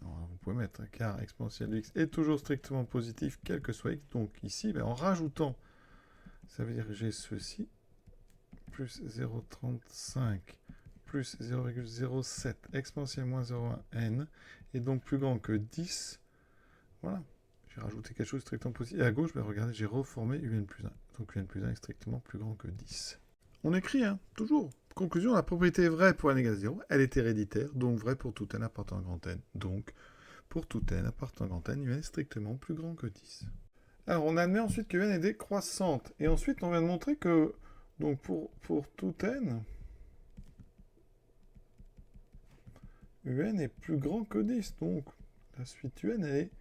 Alors, vous pouvez mettre car exponentielle de x est toujours strictement positif, quel que soit x. Donc ici, ben, en rajoutant, ça veut dire que j'ai ceci, plus 0,35 plus 0,07 exponentielle moins 0,1 n est donc plus grand que 10. Voilà. J'ai rajouté quelque chose de strictement positif. Et à gauche, ben, regardez, j'ai reformé un plus 1. Donc un plus 1 est strictement plus grand que 10. On écrit, hein, toujours. Conclusion, la propriété est vraie pour n égale 0, elle est héréditaire, donc vraie pour tout n appartenant à grand N. Donc, pour tout n appartenant à grand N, UN est strictement plus grand que 10. Alors, on admet ensuite que UN est décroissante. Et ensuite, on vient de montrer que, donc pour tout n, UN est plus grand que 10. Donc, la suite UN, elle est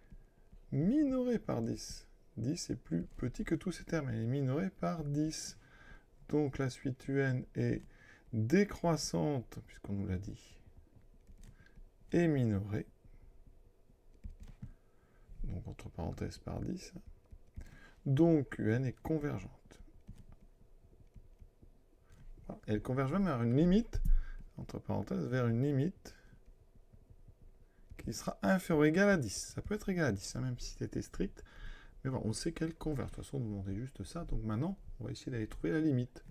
minorée par 10. 10 est plus petit que tous ces termes, elle est minorée par 10. Donc la suite UN est décroissante, puisqu'on nous l'a dit, et minorée. Donc entre parenthèses par 10. Donc UN est convergente. Elle converge même vers une limite, entre parenthèses, vers une limite qui sera inférieure ou égale à 10. Ça peut être égal à 10, hein, même si c'était strict. Mais bon, on sait qu'elle converge. De toute façon, on demandait juste ça. Donc maintenant, on va essayer d'aller trouver la limite.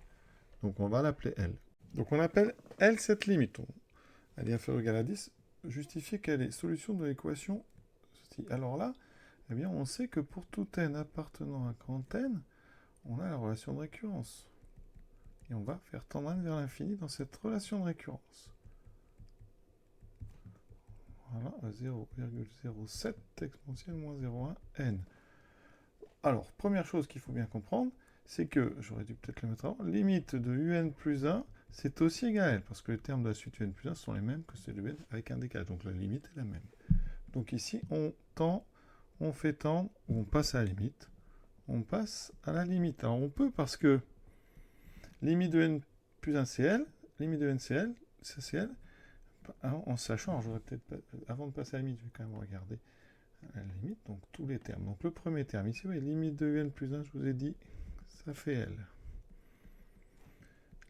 Donc on va l'appeler L. Donc on appelle L cette limite. Elle est inférieure ou égale à 10. Justifier qu'elle est solution de l'équation. Alors là, eh bien, on sait que pour tout n appartenant à grand N, on a la relation de récurrence. Et on va faire tendre n vers l'infini dans cette relation de récurrence. voilà, 0,07 exponentielle moins 0,1 n. Alors, première chose qu'il faut bien comprendre, c'est que, j'aurais dû peut-être le mettre avant, limite de un plus 1, c'est aussi égal à L, parce que les termes de la suite un plus 1 sont les mêmes que ceux de n avec un décalage, donc la limite est la même. Donc ici, on tend, on fait tendre, ou on passe à la limite. On passe à la limite. Alors on peut parce que limite de n plus 1 c'est L, limite de n c'est L, ça c'est L, en sachant, alors j'aurais peut-être pas, avant de passer à la limite, je vais quand même regarder la limite, donc tous les termes. Donc le premier terme, ici, vous voyez, limite de n plus 1, je vous ai dit, ça fait L.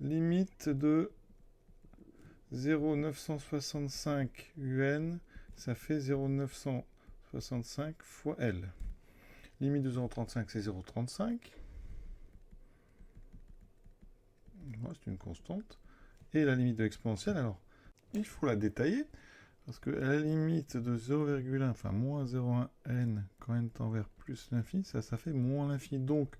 Limite de 0,965 un, ça fait 0,965 fois L. Limite de 0,35, c'est 0,35. C'est une constante. Et la limite de l'exponentielle, alors, il faut la détailler, parce que la limite de 0,1, enfin moins 0,1 n, quand n tend vers plus l'infini, ça fait moins l'infini. Donc,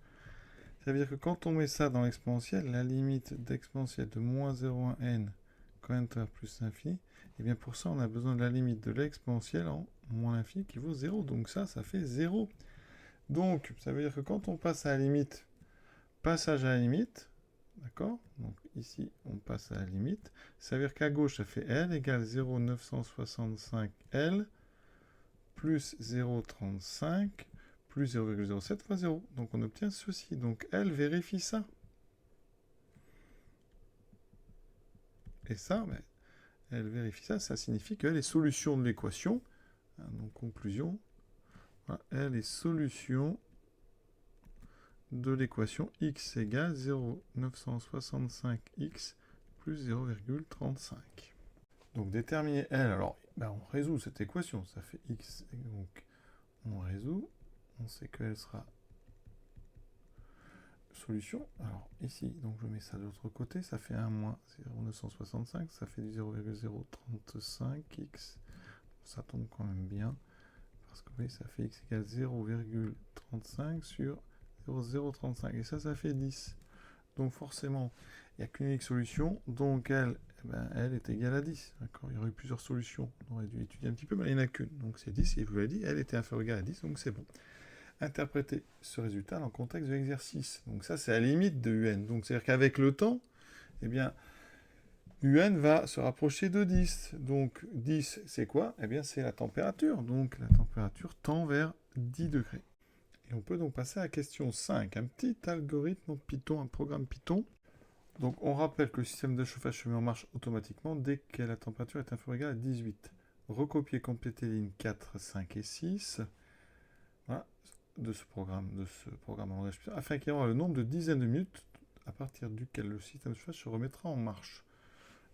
ça veut dire que quand on met ça dans l'exponentielle, la limite d'exponentielle de moins 0,1 n, quand n tend vers plus l'infini, et bien pour ça, on a besoin de la limite de l'exponentielle en moins l'infini qui vaut 0. Donc ça fait 0. Donc, ça veut dire que quand on passe à la limite, passage à la limite, d'accord? Donc ici, on passe à la limite. Ça veut dire qu'à gauche, ça fait L égale 0,965 L plus 0,35 plus 0,07 fois 0. Donc on obtient ceci. Donc L vérifie ça. Et ça, ben, elle vérifie ça. Ça signifie qu'elle est solution de l'équation. Donc conclusion. Voilà, elle est solution de l'équation x égale 0,965x plus 0,35. Donc déterminer L, alors ben, on résout cette équation, ça fait x, donc on résout, on sait qu'elle sera solution. Alors ici, donc je mets ça de l'autre côté, ça fait 1 moins 0,965, ça fait du 0,035x, ça tombe quand même bien, parce que oui, ça fait x égale 0,35 sur 0,035, et ça fait 10. Donc forcément, il n'y a qu'une unique solution, donc elle, eh ben, elle est égale à 10. Il y aurait eu plusieurs solutions, on aurait dû étudier un petit peu, mais il n'y en a qu'une. Donc c'est 10, et vous l'avez dit, elle était inférieure ou égale à 10, donc c'est bon. Interpréter ce résultat dans le contexte de l'exercice. Donc ça, c'est à la limite de UN. Donc c'est-à-dire qu'avec le temps, eh bien, UN va se rapprocher de 10. Donc 10, c'est quoi? Eh bien, c'est la température. Donc la température tend vers 10 degrés. Et on peut donc passer à la question 5, un petit algorithme Python, un programme Python. Donc on rappelle que le système de chauffage se met en marche automatiquement dès que la température est inférieure ou égale à 18. Recopier, compléter les lignes 4, 5 et 6 voilà, de ce programme en langage Python, afin qu'il y ait le nombre de dizaines de minutes à partir duquel le système de chauffage se remettra en marche.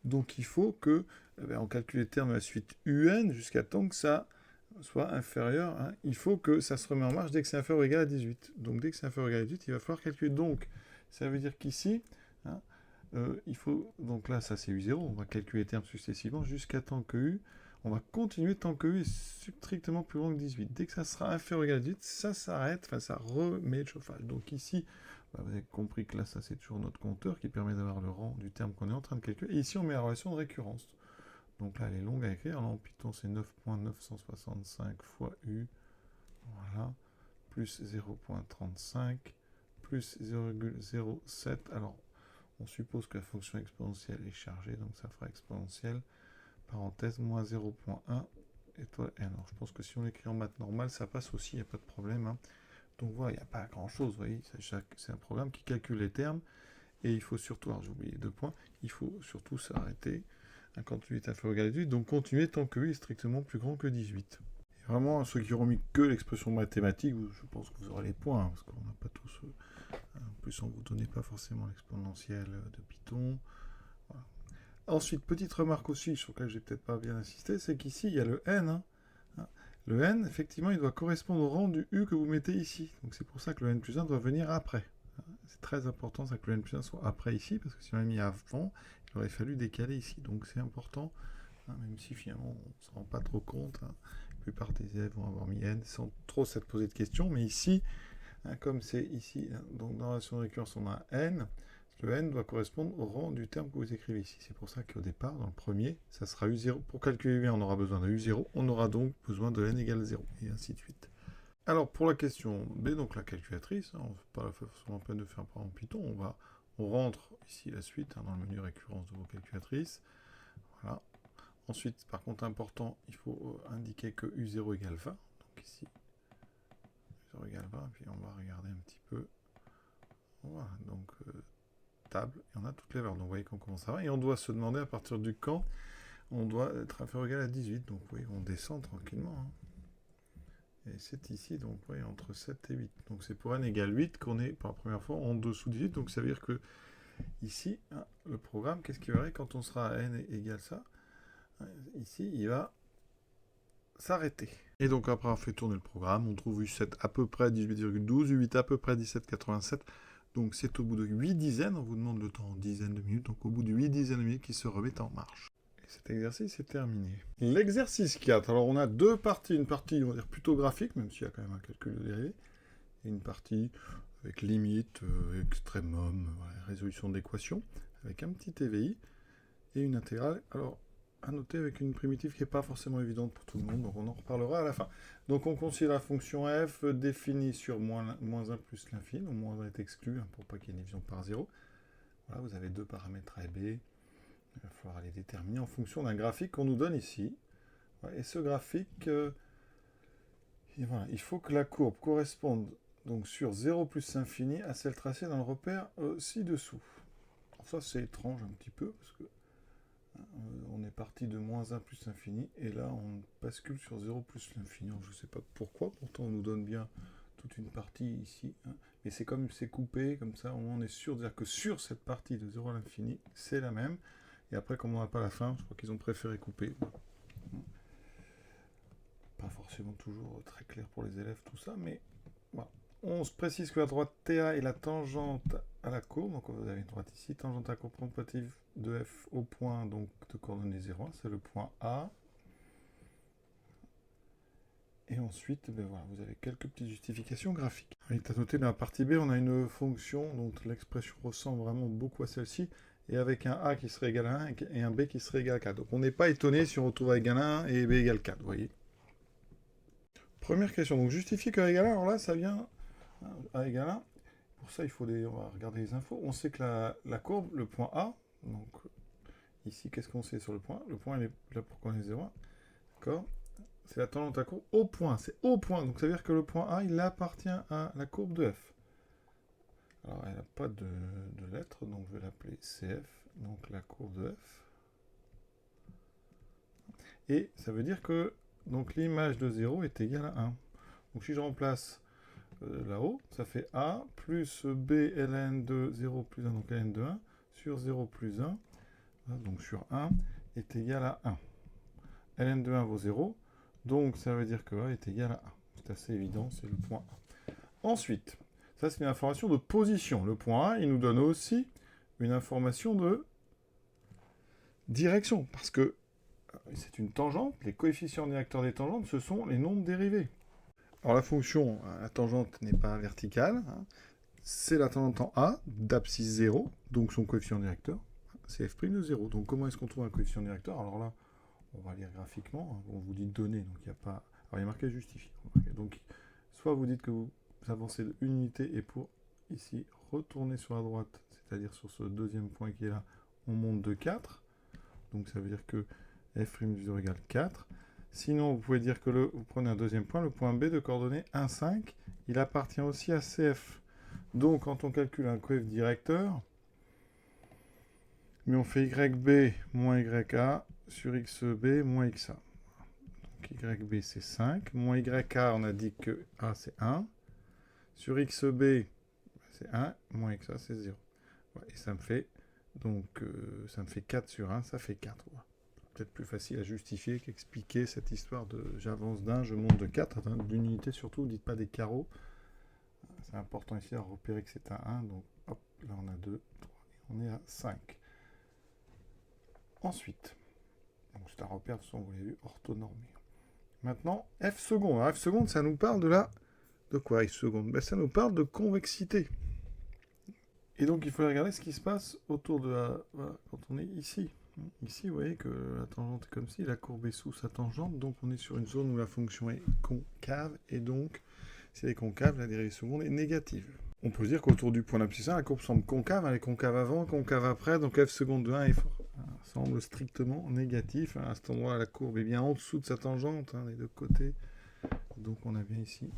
Donc il faut que, on calcule les termes de la suite UN jusqu'à temps que ça soit inférieur, hein, il faut que ça se remet en marche dès que c'est inférieur ou égal à 18. Donc dès que c'est inférieur ou égal à 18, il va falloir calculer. Donc ça veut dire qu'ici, hein, il faut, donc là ça c'est U0, on va calculer les termes successivement jusqu'à temps que U, on va continuer tant que U est strictement plus grand que 18. Dès que ça sera inférieur ou égal à 18, ça s'arrête, enfin ça remet le chauffage. Donc ici, vous avez compris que là ça c'est toujours notre compteur qui permet d'avoir le rang du terme qu'on est en train de calculer. Et ici on met la relation de récurrence. Donc là, elle est longue à écrire. Là, en Python, c'est 9.965 fois U. Voilà. Plus 0.35. Plus 0,07. Alors, on suppose que la fonction exponentielle est chargée. Donc, ça fera exponentielle. Parenthèse, moins 0.1. Étoile n. Alors, je pense que si on l'écrit en maths normale, ça passe aussi. Il n'y a pas de problème. Hein. Donc, voilà, il n'y a pas grand-chose. Vous voyez, c'est un programme qui calcule les termes. Et il faut surtout, alors j'ai oublié 2 points, il faut surtout s'arrêter quand U est inférieur ou égal à 18, donc continuer tant que U est strictement plus grand que 18. Et vraiment, ceux qui auront mis que l'expression mathématique, je pense que vous aurez les points, hein, parce qu'on n'a pas tous... en plus, on ne vous donnait pas forcément l'exponentielle de Python. Voilà. Ensuite, petite remarque aussi, sur laquelle je n'ai peut-être pas bien insisté, c'est qu'ici, il y a le n. Hein. Le n, effectivement, il doit correspondre au rang du U que vous mettez ici. Donc c'est pour ça que le n plus 1 doit venir après. C'est très important ça, que le n plus 1 soit après ici, parce que si on l'a mis avant, il aurait fallu décaler ici. Donc c'est important, hein, même si finalement on ne se rend pas trop compte. Hein. La plupart des élèves vont avoir mis n sans trop se poser de questions, mais ici, hein, comme c'est ici, hein, donc dans la relation de récurrence on a n, ce Le n doit correspondre au rang du terme que vous écrivez ici. C'est pour ça qu'au départ, dans le premier, ça sera U0. Pour calculer bien, on aura besoin de U0. On aura donc besoin de n égale 0, et ainsi de suite. Alors, pour la question B, donc la calculatrice, on ne fait pas forcément peine de faire en Python. On rentre ici la suite, dans le menu récurrence de vos calculatrices. Voilà. Ensuite, par contre, important, il faut indiquer que U0 égale 20. Donc ici, U0 égale 20, puis on va regarder un petit peu. Voilà, donc table, et on a toutes les valeurs. Donc vous voyez qu'on commence à voir. Et on doit se demander à partir du quand on doit être inférieur ou égal à 18. Donc vous voyez, on descend tranquillement. Et c'est ici, donc vous voyez, entre 7 et 8. Donc c'est pour n égale 8 qu'on est, pour la première fois, en dessous de 18. Donc ça veut dire que ici, le programme, qu'est-ce qu'il verrait quand on sera à n égale ça? Ici, il va s'arrêter. Et donc après on fait tourner le programme, on trouve U7 à peu près 18,12, U8 à peu près 17,87. Donc c'est au bout de 8 dizaines, on vous demande le temps en dizaines de minutes, donc au bout de 8 dizaines de minutes qui se remet en marche. Et cet exercice est terminé. L'exercice 4, alors on a deux parties, une partie on va dire plutôt graphique, même s'il y a quand même un calcul de dérivée, et une partie avec limite, extrémum, voilà, résolution d'équation, avec un petit TVI et une intégrale. Alors à noter avec une primitive qui n'est pas forcément évidente pour tout le monde, donc on en reparlera à la fin. Donc on considère la fonction f définie sur moins 1 plus l'infini, donc moins 1 est exclu, pour pas qu'il y ait une division par 0. Voilà, vous avez deux paramètres a et b, il va falloir les déterminer en fonction d'un graphique qu'on nous donne ici. Voilà, et ce graphique, voilà, il faut que la courbe corresponde donc sur 0 plus l'infini à celle tracée dans le repère ci-dessous. Alors ça c'est étrange un petit peu, parce que on est parti de moins 1 plus l'infini, et là on bascule sur 0 plus l'infini. Je ne sais pas pourquoi, pourtant on nous donne bien toute une partie ici, mais c'est comme c'est coupé, comme ça on est sûr de dire que sur cette partie de 0 à l'infini, c'est la même, et après comme on n'a pas la fin, je crois qu'ils ont préféré couper. Pas forcément toujours très clair pour les élèves tout ça, mais voilà. On se précise que la droite TA est la tangente à la courbe, donc vous avez une droite ici, tangente à la courbe contemplative de f au point donc de coordonnées 0, c'est le point A. Et ensuite, ben voilà, vous avez quelques petites justifications graphiques. Il est à noter dans la partie B, on a une fonction dont l'expression ressemble vraiment beaucoup à celle-ci, et avec un A qui serait égal à 1 et un B qui serait égal à 4. Donc on n'est pas étonné si on retrouve A égale à 1 et B égale 4, vous voyez. Première question, donc justifier que A égale 1, alors là ça vient A égale 1. Pour ça, on va regarder les infos. On sait que la courbe, le point A, donc ici, qu'est-ce qu'on sait sur le point? Le point, il est là pour qu'on ait 0. D'accord? C'est la tangente à la courbe au point. C'est au point. Donc ça veut dire que le point A, il appartient à la courbe de f. Alors, elle n'a pas de lettre, donc je vais l'appeler CF, donc la courbe de f. Et ça veut dire que donc l'image de 0 est égale à 1. Donc si je remplace là-haut, ça fait A plus B ln de 0 plus 1, donc ln de 1, sur 0 plus 1, donc sur 1, est égal à 1. ln de 1 vaut 0, donc ça veut dire que A est égal à 1. C'est assez évident, c'est le point A. Ensuite, ça c'est une information de position. Le point A, il nous donne aussi une information de direction, parce que c'est une tangente, les coefficients directeurs des tangentes, ce sont les nombres dérivés. Alors la fonction, la tangente n'est pas verticale, c'est la tangente en A, d'abscisse 0, donc son coefficient directeur, c'est f' de 0. Donc comment est-ce qu'on trouve un coefficient directeur? Alors là, on va lire graphiquement, on vous dit données, donc il n'y a pas... Alors il y a marqué justifie. Donc soit vous dites que vous avancez de une unité, et pour ici retourner sur la droite, c'est-à-dire sur ce deuxième point qui est là, on monte de 4, donc ça veut dire que f' de 0 égale 4. Sinon, vous pouvez dire que vous prenez un deuxième point, le point B de coordonnées 1, 5, il appartient aussi à CF. Donc, quand on calcule un coef directeur, mais on fait YB moins YA sur XB moins XA. Donc, YB, c'est 5. Moins YA, on a dit que A, c'est 1. Sur XB, c'est 1. Moins XA, c'est 0. Ouais, et ça me fait, donc, ça me fait 4 sur 1, ça fait 4. Ouais. Peut-être plus facile à justifier qu'expliquer cette histoire de j'avance d'un, je monte de 4, d'une unité surtout, dites pas des carreaux. C'est important ici à repérer que c'est un 1, donc hop, là on a 2, 3, et on est à 5. Ensuite, donc c'est un repère, de toute façon, vous l'avez vu, orthonormé. Maintenant, f seconde. Alors f seconde, ça nous parle de quoi f seconde? Ben, ça nous parle de convexité. Et donc, il faut regarder ce qui se passe autour de la... Voilà, quand on est ici. Ici, vous voyez que la tangente est comme ci, la courbe est sous sa tangente, donc on est sur une zone où la fonction est concave, et donc, si elle est concave, la dérivée seconde est négative. On peut dire qu'autour du point d'abscissa, la courbe semble concave, elle est concave avant, concave après, donc f seconde de 1 semble strictement négatif. À cet endroit, la courbe est bien en dessous de sa tangente, des deux côtés. Donc on a bien ici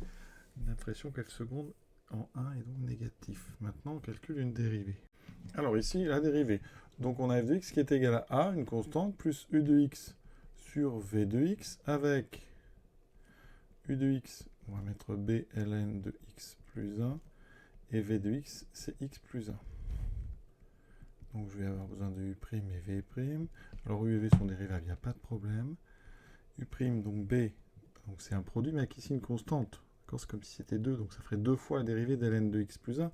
une impression qu'f seconde en 1 est donc négatif. Maintenant, on calcule une dérivée. Alors ici, la dérivée. Donc on a f de x qui est égal à a, une constante, plus u de x sur v de x, avec u de x, on va mettre b ln de x plus 1, et v de x, c'est x plus 1. Donc je vais avoir besoin de u' et v'. Alors u et v sont dérivables, il n'y a pas de problème. U', donc b, donc c'est un produit, mais avec ici une constante. C'est comme si c'était 2, donc ça ferait 2 fois la dérivée de ln de x plus 1.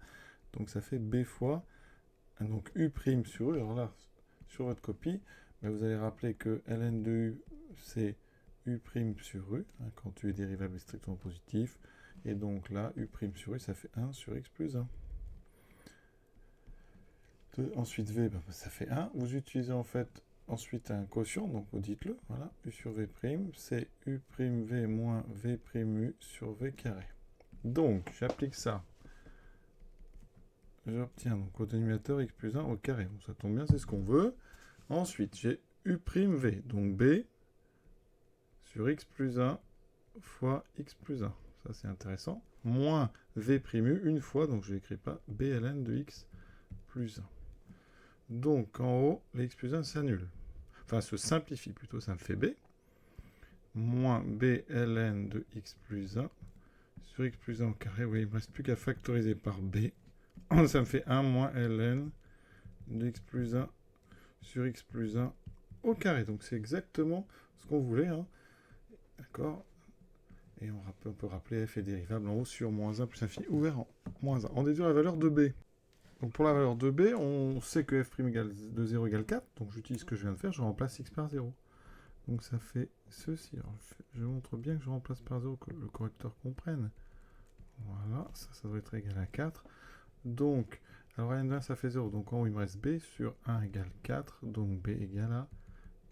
Donc ça fait b fois, donc u' sur u. Alors là, sur votre copie, vous allez rappeler que ln de u, c'est u' sur u, quand u est dérivable et strictement positif. Et donc là, u' sur u, ça fait 1 sur x plus 1. Ensuite, v, ça fait 1. Vous utilisez en fait ensuite un quotient, donc vous dites-le. Voilà, u sur v', c'est u'v moins v'u sur v carré. Donc, j'applique ça. J'obtiens donc au dénominateur x plus 1 au carré. Bon, ça tombe bien, c'est ce qu'on veut. Ensuite, j'ai u'v, donc b sur x plus 1 fois x plus 1. Ça, c'est intéressant. Moins v'u une fois, donc je n'écris pas b ln de x plus 1. Donc, en haut, les x plus 1 s'annulent. Enfin, se simplifie plutôt, ça me fait b. Moins b ln de x plus 1 sur x plus 1 au carré. Oui, il ne me reste plus qu'à factoriser par b. Ça me fait 1 moins ln de x plus 1 sur x plus 1 au carré. Donc, c'est exactement ce qu'on voulait. D'accord. Et on peut rappeler f est dérivable en haut sur moins 1 plus infini ouvert en moins 1. On déduit la valeur de b. Donc pour la valeur de b, on sait que f' de 0 égale 4. Donc j'utilise ce que je viens de faire, je remplace x par 0. Donc ça fait ceci. Alors, je montre bien que je remplace par 0, que le correcteur comprenne. Voilà, ça doit être égal à 4. Donc, alors n1 ça fait 0. Donc en haut il me reste b sur 1 égale 4. Donc b égale à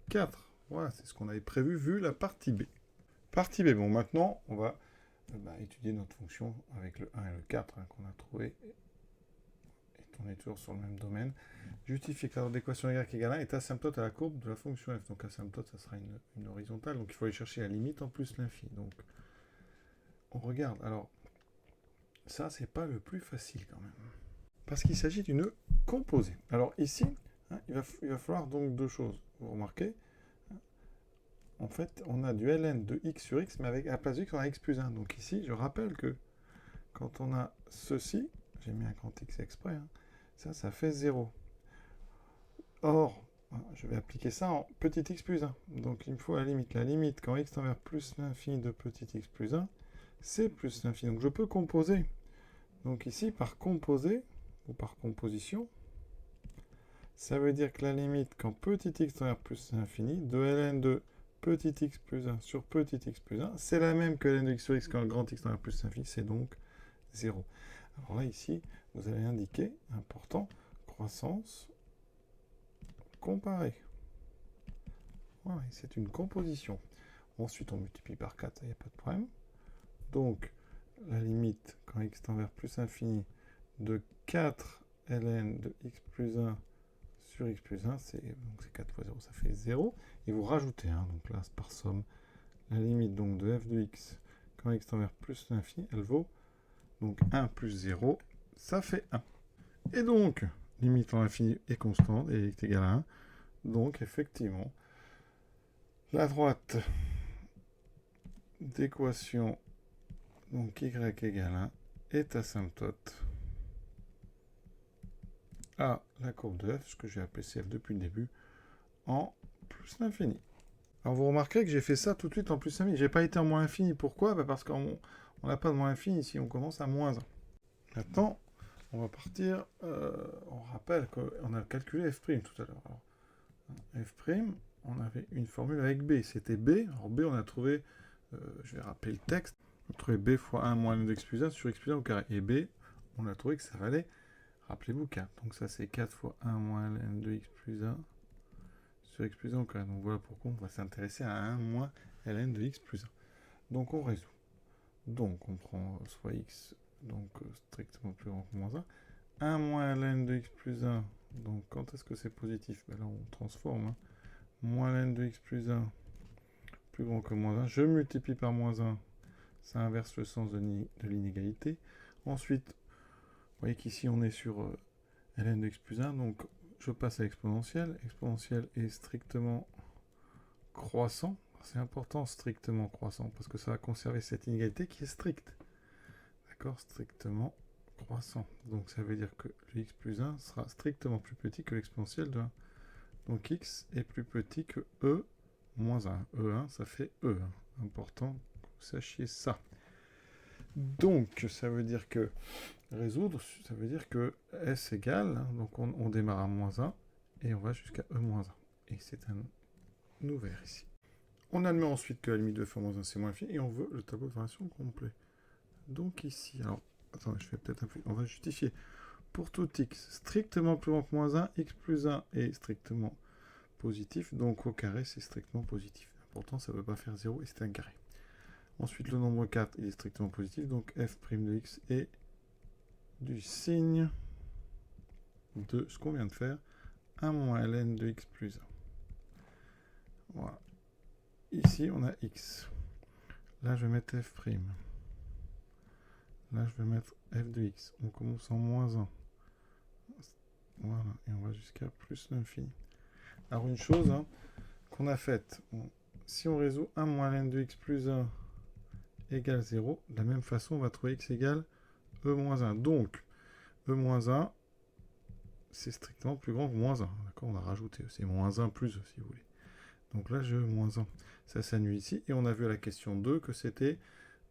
4. Voilà, c'est ce qu'on avait prévu vu la partie b. Partie b, bon maintenant on va étudier notre fonction avec le 1 et le 4 qu'on a trouvé. On est toujours sur le même domaine. Justifie que la valeur d'équation y égale 1 est asymptote à la courbe de la fonction f. Donc asymptote, ça sera une horizontale. Donc il faut aller chercher la limite en plus l'infini. Donc on regarde. Alors ça, c'est pas le plus facile quand même. Parce qu'il s'agit d'une composée. Alors ici, il va falloir donc deux choses. Vous remarquez, en fait, on a du ln de x sur x, mais avec à la place de x, on a x plus 1. Donc ici, je rappelle que quand on a ceci, j'ai mis un grand x exprès, ça fait 0. Or, je vais appliquer ça en petit x plus 1. Donc il me faut la limite. La limite, quand x tend vers plus l'infini de petit x plus 1, c'est plus l'infini. Donc je peux composer. Donc ici, par composer, ou par composition, ça veut dire que la limite, quand petit x tend vers plus l'infini, de ln de petit x plus 1 sur petit x plus 1, c'est la même que ln de x sur x quand grand x tend vers plus l'infini, c'est donc 0. Alors là, ici, vous allez indiquer, important, croissance comparée. Voilà, c'est une composition. Ensuite, on multiplie par 4, il n'y a pas de problème. Donc, la limite, quand x tend vers plus infini, de 4 ln de x plus 1 sur x plus 1, c'est 4 fois 0, ça fait 0. Et vous rajoutez, donc là, c'est par somme, la limite donc, de f de x, quand x tend vers plus l'infini, elle vaut donc 1 plus 0, ça fait 1. Et donc, limite en infini est constante et est égale à 1. Donc, effectivement, la droite d'équation donc y égale 1 est asymptote à la courbe de f, ce que j'ai appelé CF depuis le début, en plus l'infini. Alors vous remarquerez que j'ai fait ça tout de suite en plus infini. J'ai pas été en moins infini. Pourquoi? Parce qu'on n'a pas de moins infini ici, on commence à moins 1. Maintenant, on va partir, on rappelle qu'on a calculé f' tout à l'heure. Alors, f', on avait une formule avec b, c'était b. Alors b, on a trouvé, je vais rappeler le texte, on a trouvé b fois 1 moins 1 de x plus 1 sur x plus 1 au carré. Et b, on a trouvé que ça valait Rappelez-vous 4. Donc ça c'est 4 fois 1 moins ln de x plus 1 sur x plus 1 au carré. Donc voilà pourquoi on va s'intéresser à 1 moins ln de x plus 1. Donc on résout. Donc on prend soit x, donc strictement plus grand que moins 1. 1 moins ln de x plus 1. Donc quand est-ce que c'est positif? Ben là on transforme. Hein. Moins ln de x plus 1 plus grand que moins 1. Je multiplie par moins 1. Ça inverse le sens de l'inégalité. Ensuite, vous voyez qu'ici on est sur ln de x plus 1. Donc je passe à l'exponentielle. L'exponentielle est strictement croissant. C'est important, strictement croissant, parce que ça va conserver cette inégalité qui est stricte. D'accord? Strictement croissant. Donc ça veut dire que le x plus 1 sera strictement plus petit que l'exponentielle de 1. Donc x est plus petit que e moins 1. E1, ça fait E1. Important que vous sachiez ça. Donc ça veut dire que résoudre, ça veut dire que s égale, hein, donc on démarre à moins 1 et on va jusqu'à e moins 1. Et c'est un ouvert ici. On admet ensuite que la limite de f moins 1 c'est moins infini et on veut le tableau de variation complet. Donc ici, alors, attendez, je fais peut-être un peu, on va justifier. Pour tout x strictement plus grand que moins 1, x plus 1 est strictement positif, donc au carré c'est strictement positif. Pourtant ça ne peut pas faire 0 et c'est un carré. Ensuite le nombre 4 il est strictement positif, donc f' de x est du signe de ce qu'on vient de faire, 1 moins ln de x plus 1. Voilà. Ici on a x. Là je vais mettre f'. Là je vais mettre f de x. On commence en moins 1. Voilà, et on va jusqu'à plus l'infini. Alors une chose hein, qu'on a faite, si on résout 1 moins ln de x plus 1 égale 0, de la même façon on va trouver x égale e moins 1. Donc e moins 1, c'est strictement plus grand que moins 1. D'accord, on a rajouté, c'est moins 1 plus, si vous voulez. Donc là, j'ai e moins 1. Ça s'annule ici. Et on a vu à la question 2 que c'était,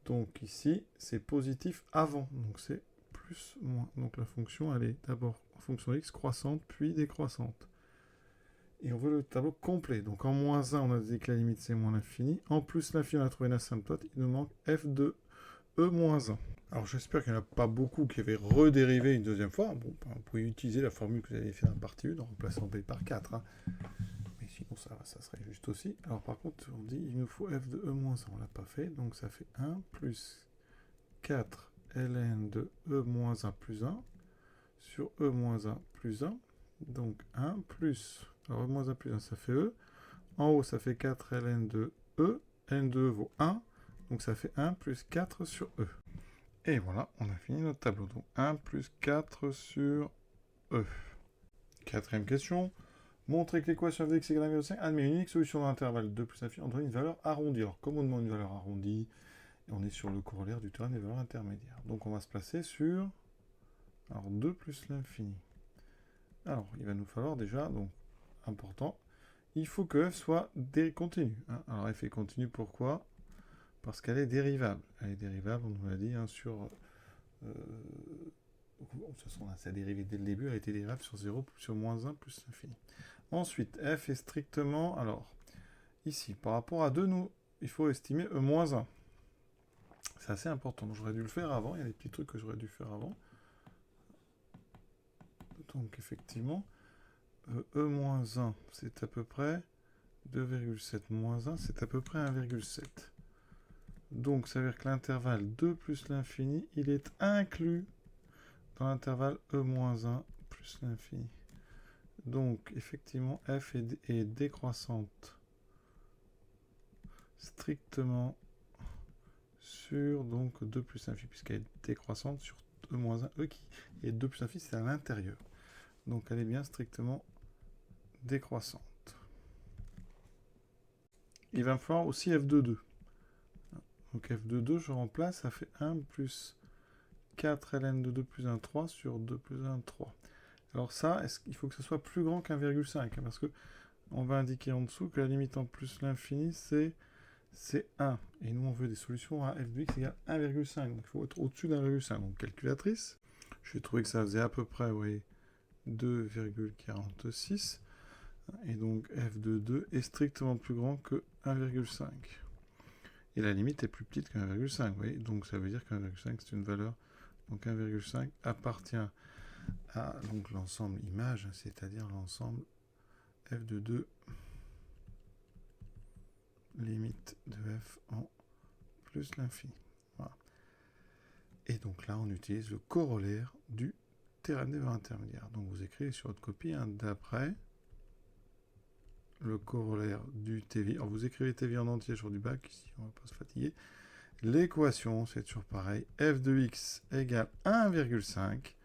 donc ici, c'est positif avant. Donc c'est plus, moins. Donc la fonction, elle est d'abord en fonction x croissante, puis décroissante. Et on veut le tableau complet. Donc en moins 1, on a dit que la limite, c'est moins l'infini. En plus l'infini, on a trouvé une asymptote. Il nous manque f de e moins 1. Alors j'espère qu'il n'y en a pas beaucoup qui avaient redérivé une deuxième fois. Bon, vous pouvez utiliser la formule que vous avez fait dans la partie 1 en remplaçant b par 4. Hein. Mais sinon ça serait juste aussi. Alors par contre on dit il nous faut f de e moins 1. On ne l'a pas fait. Donc ça fait 1 plus 4 ln de e moins 1 plus 1 sur e moins 1 plus 1. Donc 1 plus, alors e moins 1 plus 1 ça fait e. En haut ça fait 4 ln de e. ln de e vaut 1. Donc ça fait 1 plus 4 sur e. Et voilà, on a fini notre tableau. Donc 1 plus 4 sur E. Quatrième question. Montrer que l'équation f de x égale 1,5 admet une unique solution dans l'intervalle 2 plus infini en donnant une valeur arrondie. Alors comme on demande une valeur arrondie, on est sur le corollaire du théorème des valeurs intermédiaires. Donc on va se placer sur alors 2 plus l'infini. Alors il va nous falloir déjà, donc important, il faut que f soit continue. Hein. Alors f est continue pourquoi ? Parce qu'elle est dérivable. Elle est dérivable, on nous l'a dit, hein, sur... de toute façon, sa dérivée dès le début, elle a été dérivable sur 0, sur moins 1, plus l'infini. Ensuite, f est strictement... Alors, ici, par rapport à 2, nous, il faut estimer e moins 1. C'est assez important. J'aurais dû le faire avant. Il y a des petits trucs que j'aurais dû faire avant. Donc, effectivement, e moins 1, c'est à peu près 2,7 moins 1, c'est à peu près 1,7. Donc, ça veut dire que l'intervalle 2 plus l'infini, il est inclus dans l'intervalle e moins 1 plus l'infini. Donc, effectivement, f est décroissante strictement sur donc 2 plus l'infini, puisqu'elle est décroissante sur e moins 1, e qui est 2 plus l'infini, c'est à l'intérieur. Donc, elle est bien strictement décroissante. Il va me falloir aussi f de 2. Donc f de 2, je remplace, ça fait 1 plus 4 ln de 2 plus 1, 3 sur 2 plus 1, 3. Alors ça, il faut que ce soit plus grand qu'1,5, parce que on va indiquer en dessous que la limite en plus l'infini, c'est 1. Et nous, on veut des solutions à f de x égale 1,5. Donc il faut être au-dessus d'1,5. Donc calculatrice, j'ai trouvé que ça faisait à peu près, vous voyez, 2,46. Et donc f de 2 est strictement plus grand que 1,5. Et la limite est plus petite que 1,5, vous voyez. Donc ça veut dire que 1,5 c'est une valeur. Donc 1,5 appartient à donc l'ensemble image, c'est-à-dire l'ensemble f de 2 limite de f en plus l'infini. Voilà. Et donc là, on utilise le corollaire du théorème des valeurs intermédiaires. Donc vous écrivez sur votre copie, d'après le corollaire du TV. Alors vous écrivez TV en entier sur du bac, ici on ne va pas se fatiguer. L'équation, c'est toujours pareil. F de x égale 1,5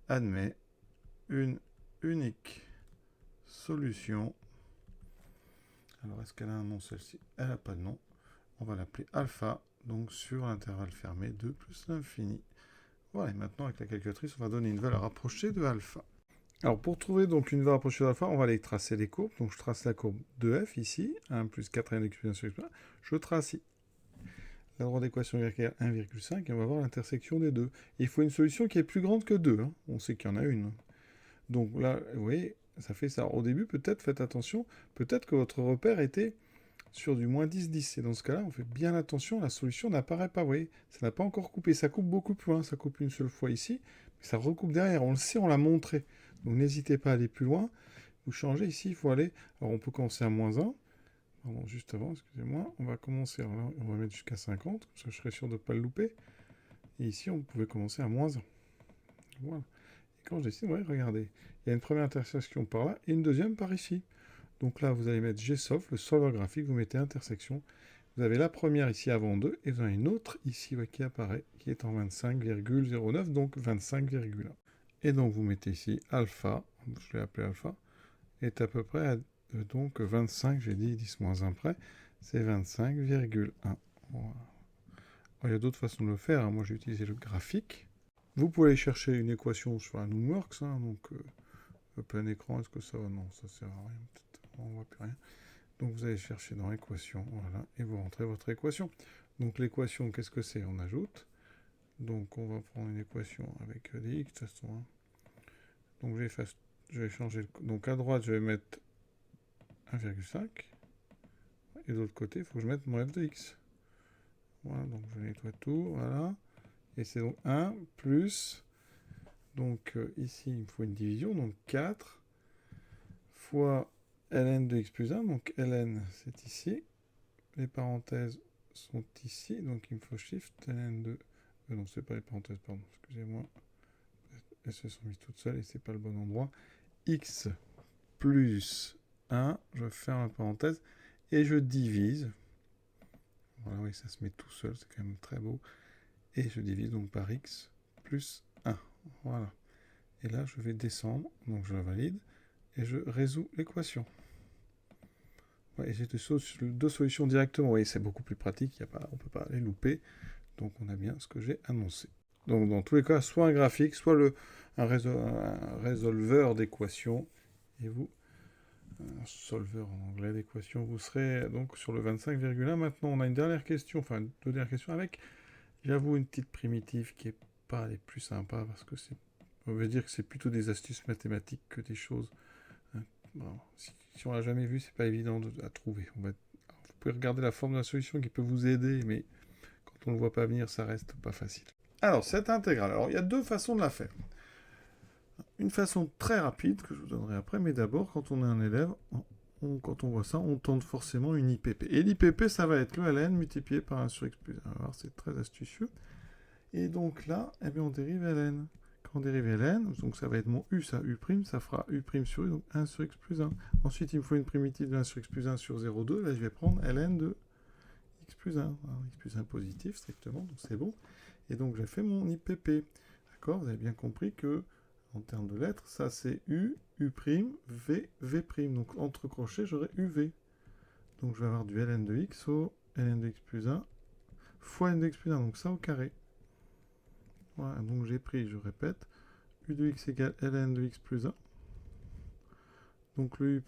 admet une unique solution. Alors est-ce qu'elle a un nom celle-ci? Elle n'a pas de nom. On va l'appeler alpha, donc sur l'intervalle fermé 2 plus l'infini. Voilà, et maintenant avec la calculatrice, on va donner une valeur approchée de alpha. Alors pour trouver donc une valeur approchée de alpha, on va aller tracer les courbes. Donc je trace la courbe de f ici, 1 plus 4n x plus 1 sur x plus 1. Je trace ici la droite d'équation y égale 1,5 et on va voir l'intersection des deux. Et il faut une solution qui est plus grande que 2. Hein. On sait qu'il y en a une. Donc là, vous voyez, ça fait ça. Au début, peut-être, faites attention, peut-être que votre repère était sur du moins 10, 10. Et dans ce cas-là, on fait bien attention, la solution n'apparaît pas. Vous voyez, ça n'a pas encore coupé. Ça coupe beaucoup plus loin. Ça coupe une seule fois ici, mais ça recoupe derrière. On le sait, on l'a montré. Donc n'hésitez pas à aller plus loin. Vous changez ici, il faut aller... Alors on peut commencer à moins 1. Pardon, juste avant, excusez-moi. On va commencer, alors là, on va mettre jusqu'à 50. Comme ça, je serai sûr de ne pas le louper. Et ici, on pouvait commencer à moins 1. Voilà. Et quand je décide, ouais, regardez. Il y a une première intersection par là et une deuxième par ici. Donc là, vous allez mettre GSOLVE, le solver graphique, vous mettez intersection. Vous avez la première ici avant 2, et vous en avez une autre ici qui apparaît, qui est en 25,09, donc 25,1. Et donc vous mettez ici alpha, je l'ai appelé alpha, est à peu près à donc 25, j'ai dit 10 moins 1 près, c'est 25,1. Voilà. Il y a d'autres façons de le faire, hein. Moi j'ai utilisé le graphique. Vous pouvez aller chercher une équation sur un Numworks, hein, donc plein écran, est-ce que ça va? Non, ça sert à rien, peut-être, on ne voit plus rien. Donc vous allez chercher dans l'équation, voilà, et vous rentrez votre équation. Donc l'équation, qu'est-ce que c'est? On ajoute. Donc on va prendre une équation avec des x, de toute façon. Hein. Donc je vais changer, donc à droite je vais mettre 1,5. Et de l'autre côté, il faut que je mette mon f de x. Voilà, donc je nettoie tout, voilà. Et c'est donc 1 plus, donc ici il me faut une division, donc 4 fois ln de x plus 1, donc ln c'est ici, les parenthèses sont ici, donc il me faut shift ln de... non, c'est pas les parenthèses, pardon, excusez-moi. Elles se sont mises toutes seules et c'est pas le bon endroit. X plus 1, je ferme la parenthèse et je divise. Voilà, oui, ça se met tout seul, c'est quand même très beau. Et je divise donc par x plus 1. Voilà. Et là, je vais descendre, donc je la valide, et je résous l'équation. Ouais, et j'ai deux solutions directement. Oui, c'est beaucoup plus pratique, on ne peut pas les louper. Donc on a bien ce que j'ai annoncé. Donc dans tous les cas, soit un graphique, soit un résolveur d'équations. Et vous, un solveur en anglais d'équations, vous serez donc sur le 25,1. Maintenant, on a une dernière question, enfin deux dernières questions avec, j'avoue, une petite primitive qui n'est pas les plus sympas, parce que on veut dire que c'est plutôt des astuces mathématiques que des choses... Hein. Bon, si on l'a jamais vu, c'est pas évident à trouver. Vous pouvez regarder la forme de la solution qui peut vous aider, mais quand on ne le voit pas venir, ça reste pas facile. Alors, cette intégrale, alors il y a deux façons de la faire. Une façon très rapide, que je vous donnerai après, mais d'abord, quand on est un élève, quand on voit ça, on tente forcément une IPP. Et l'IPP, ça va être le ln multiplié par 1 sur x plus 1. Alors, c'est très astucieux. Et donc là, eh bien, on dérive ln. Quand on dérive ln, donc ça va être mon u, ça u', ça fera u' sur u, donc 1 sur x plus 1. Ensuite, il me faut une primitive de 1 sur x plus 1 sur 0,2. Là, je vais prendre ln de x plus 1. Alors, x plus 1 positif, strictement, donc c'est bon. Et donc, j'ai fait mon IPP. D'accord? Vous avez bien compris que, en termes de lettres, ça c'est U, U', V, V'. Donc, entre crochets, j'aurai UV. Donc, je vais avoir du ln de x au ln de x plus 1 fois n de x plus 1. Donc, ça au carré. Voilà, donc j'ai pris, je répète, u de x égale ln de x plus 1. Donc, le U',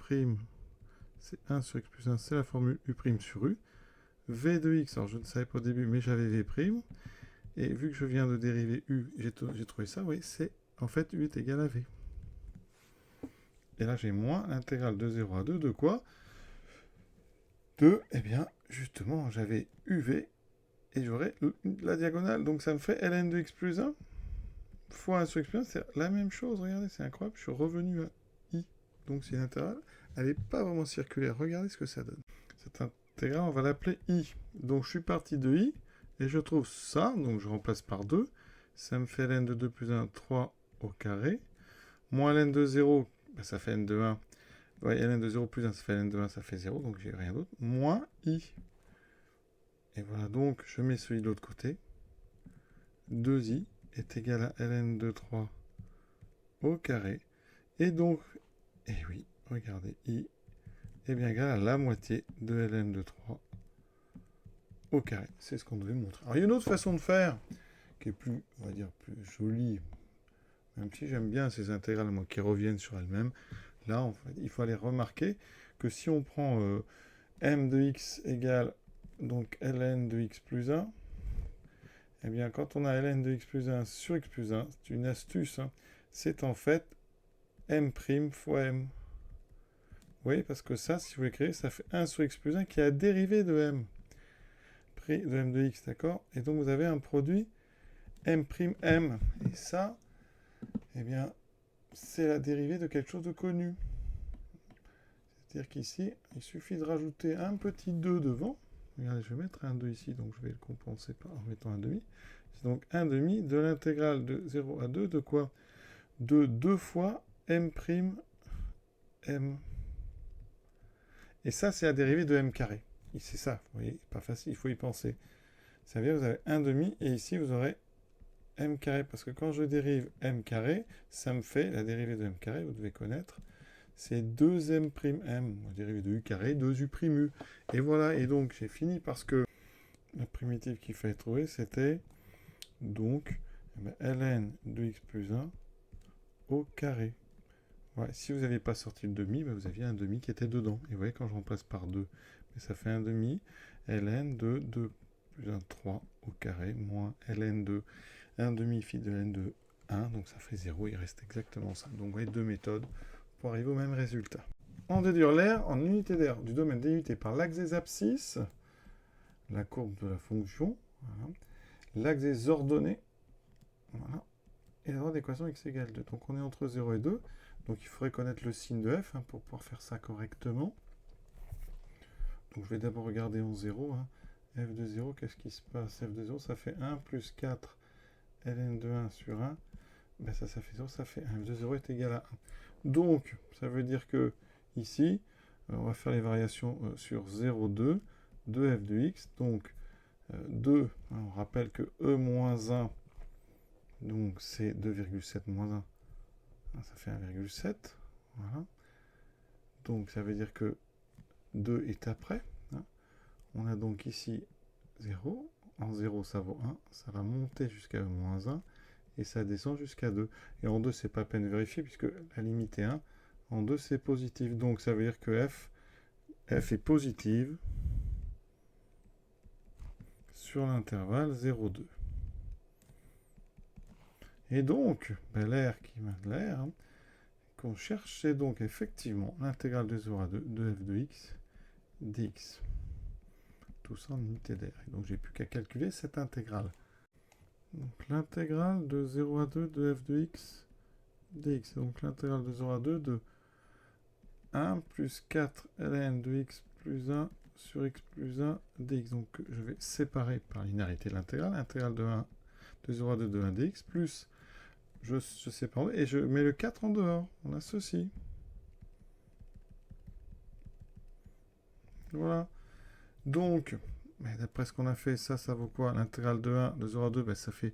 c'est 1 sur x plus 1, c'est la formule U' sur U. V de x, alors je ne savais pas au début, mais j'avais V'. Et vu que je viens de dériver U, j'ai trouvé ça, oui, c'est en fait U est égal à V. Et là, j'ai moins l'intégrale de 0 à 2 de quoi? De, eh bien, justement, j'avais UV et j'aurai la diagonale. Donc ça me fait ln de x plus 1 fois 1 sur x plus 1, c'est la même chose, regardez, c'est incroyable, je suis revenu à i. Donc c'est une intégrale, elle n'est pas vraiment circulaire, regardez ce que ça donne. Cette intégrale, on va l'appeler i. Donc je suis parti de i, et je trouve ça, donc je remplace par 2, ça me fait ln de 2 plus 1, 3 au carré, moins ln de 0, ben ça fait n de 1, ouais, ln de 0 plus 1, ça fait ln de 1, ça fait 0, donc j'ai rien d'autre, moins i. Et voilà, donc je mets celui de l'autre côté, 2i est égal à ln de 3 au carré, et donc, et oui, regardez, i est bien égal à la moitié de ln de 3 au carré. C'est ce qu'on devait montrer. Alors il y a une autre façon de faire, qui est plus, on va dire, plus jolie, même si j'aime bien ces intégrales, moi, qui reviennent sur elles-mêmes. Là, en fait, il faut aller remarquer que si on prend m de x égale donc ln de x plus 1, eh bien, quand on a ln de x plus 1 sur x plus 1, c'est une astuce, hein, c'est en fait m' fois m. Vous voyez, parce que ça, si vous l'écrivez, ça fait 1 sur x plus 1 qui est la dérivée de m. De m de x, d'accord? Et donc, vous avez un produit m'. Et ça, eh bien, c'est la dérivée de quelque chose de connu. C'est-à-dire qu'ici, il suffit de rajouter un petit 2 devant. Regardez, je vais mettre un 2 ici, donc je vais le compenser en mettant un demi. C'est donc un demi de l'intégrale de 0 à 2 de quoi? De 2 fois m'. Et ça, c'est la dérivée de m carré. C'est ça, vous voyez, pas facile, il faut y penser. Ça veut dire que vous avez un demi, et ici, vous aurez m carré, parce que quand je dérive m carré, ça me fait, la dérivée de m carré, vous devez connaître, c'est 2m', la dérivée de u carré, 2u'. Et voilà, et donc j'ai fini parce que la primitive qu'il fallait trouver, c'était donc ln de x plus 1 au carré. Ouais, si vous n'aviez pas sorti le demi, vous aviez un demi qui était dedans. Et vous voyez, quand je remplace par 2, ça fait un demi ln de 2 plus 1, 3 au carré, moins ln de 1 demi phi de ln de 1, donc ça fait 0, il reste exactement ça. Donc vous voyez, deux méthodes pour arriver au même résultat. On déduire l'aire en unité d'air du domaine délimité par l'axe des abscisses, la courbe de la fonction, voilà, l'axe des ordonnées, voilà, et la droite d'équation x égale 2. Donc on est entre 0 et 2, donc il faudrait connaître le signe de f pour pouvoir faire ça correctement. Donc je vais d'abord regarder en 0, f de 0, qu'est-ce qui se passe? F de 0, ça fait 1 plus 4 ln de 1 sur 1, ben ça fait 0, ça fait 1. F de 0 est égal à 1. Donc, ça veut dire que ici, on va faire les variations sur 0, 2, 2f de x. Donc, 2, on rappelle que e moins 1, donc c'est 2,7 moins 1, ça fait 1,7. Voilà. Donc, ça veut dire que 2 est après. On a donc ici 0. En 0, ça vaut 1. Ça va monter jusqu'à e moins 1. Et ça descend jusqu'à 2. Et en 2, c'est pas peine de vérifier, puisque la limite est 1. En 2, c'est positif. Donc, ça veut dire que f est positive sur l'intervalle 0,2. Et donc, l'air qui m'a de l'air, qu'on cherche, c'est donc effectivement l'intégrale de 0 à 2 de f de x dx. Tout ça en unité d'air. Et donc, j'ai plus qu'à calculer cette intégrale. Donc, l'intégrale de 0 à 2 de f de x dx. Donc, l'intégrale de 0 à 2 de 1 plus 4 ln de x plus 1 sur x plus 1 dx. Donc, je vais séparer par linéarité l'intégrale. L'intégrale de 0 à 2 de 1 dx, plus, je sépare, et je mets le 4 en dehors. On a ceci. Voilà. Donc, d'après ce qu'on a fait, ça vaut quoi? L'intégrale de 1 de 0 à 2, ça fait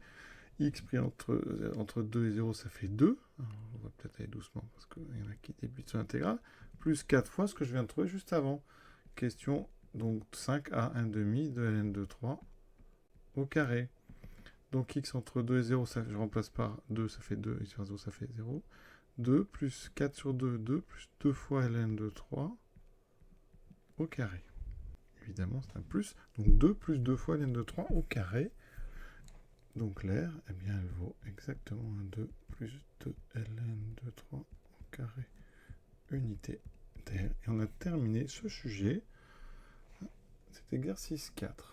x pris entre 2 et 0, ça fait 2. Alors, on va peut-être aller doucement, parce qu'il y en a qui débutent sur l'intégrale. Plus 4 fois ce que je viens de trouver juste avant. Question, donc 5 à 1 demi de ln de 3 au carré. Donc x entre 2 et 0, ça, je remplace par 2, ça fait 2, et sur 0, ça fait 0. 2 plus 4 sur 2, 2 plus 2 fois ln de 3 au carré. Évidemment, c'est un plus. Donc 2 plus 2 fois ln de 3 au carré. Donc l'air, eh bien, elle vaut exactement 2 plus 2 ln de 3 au carré unité d'air. Et on a terminé ce sujet. Cet exercice 4.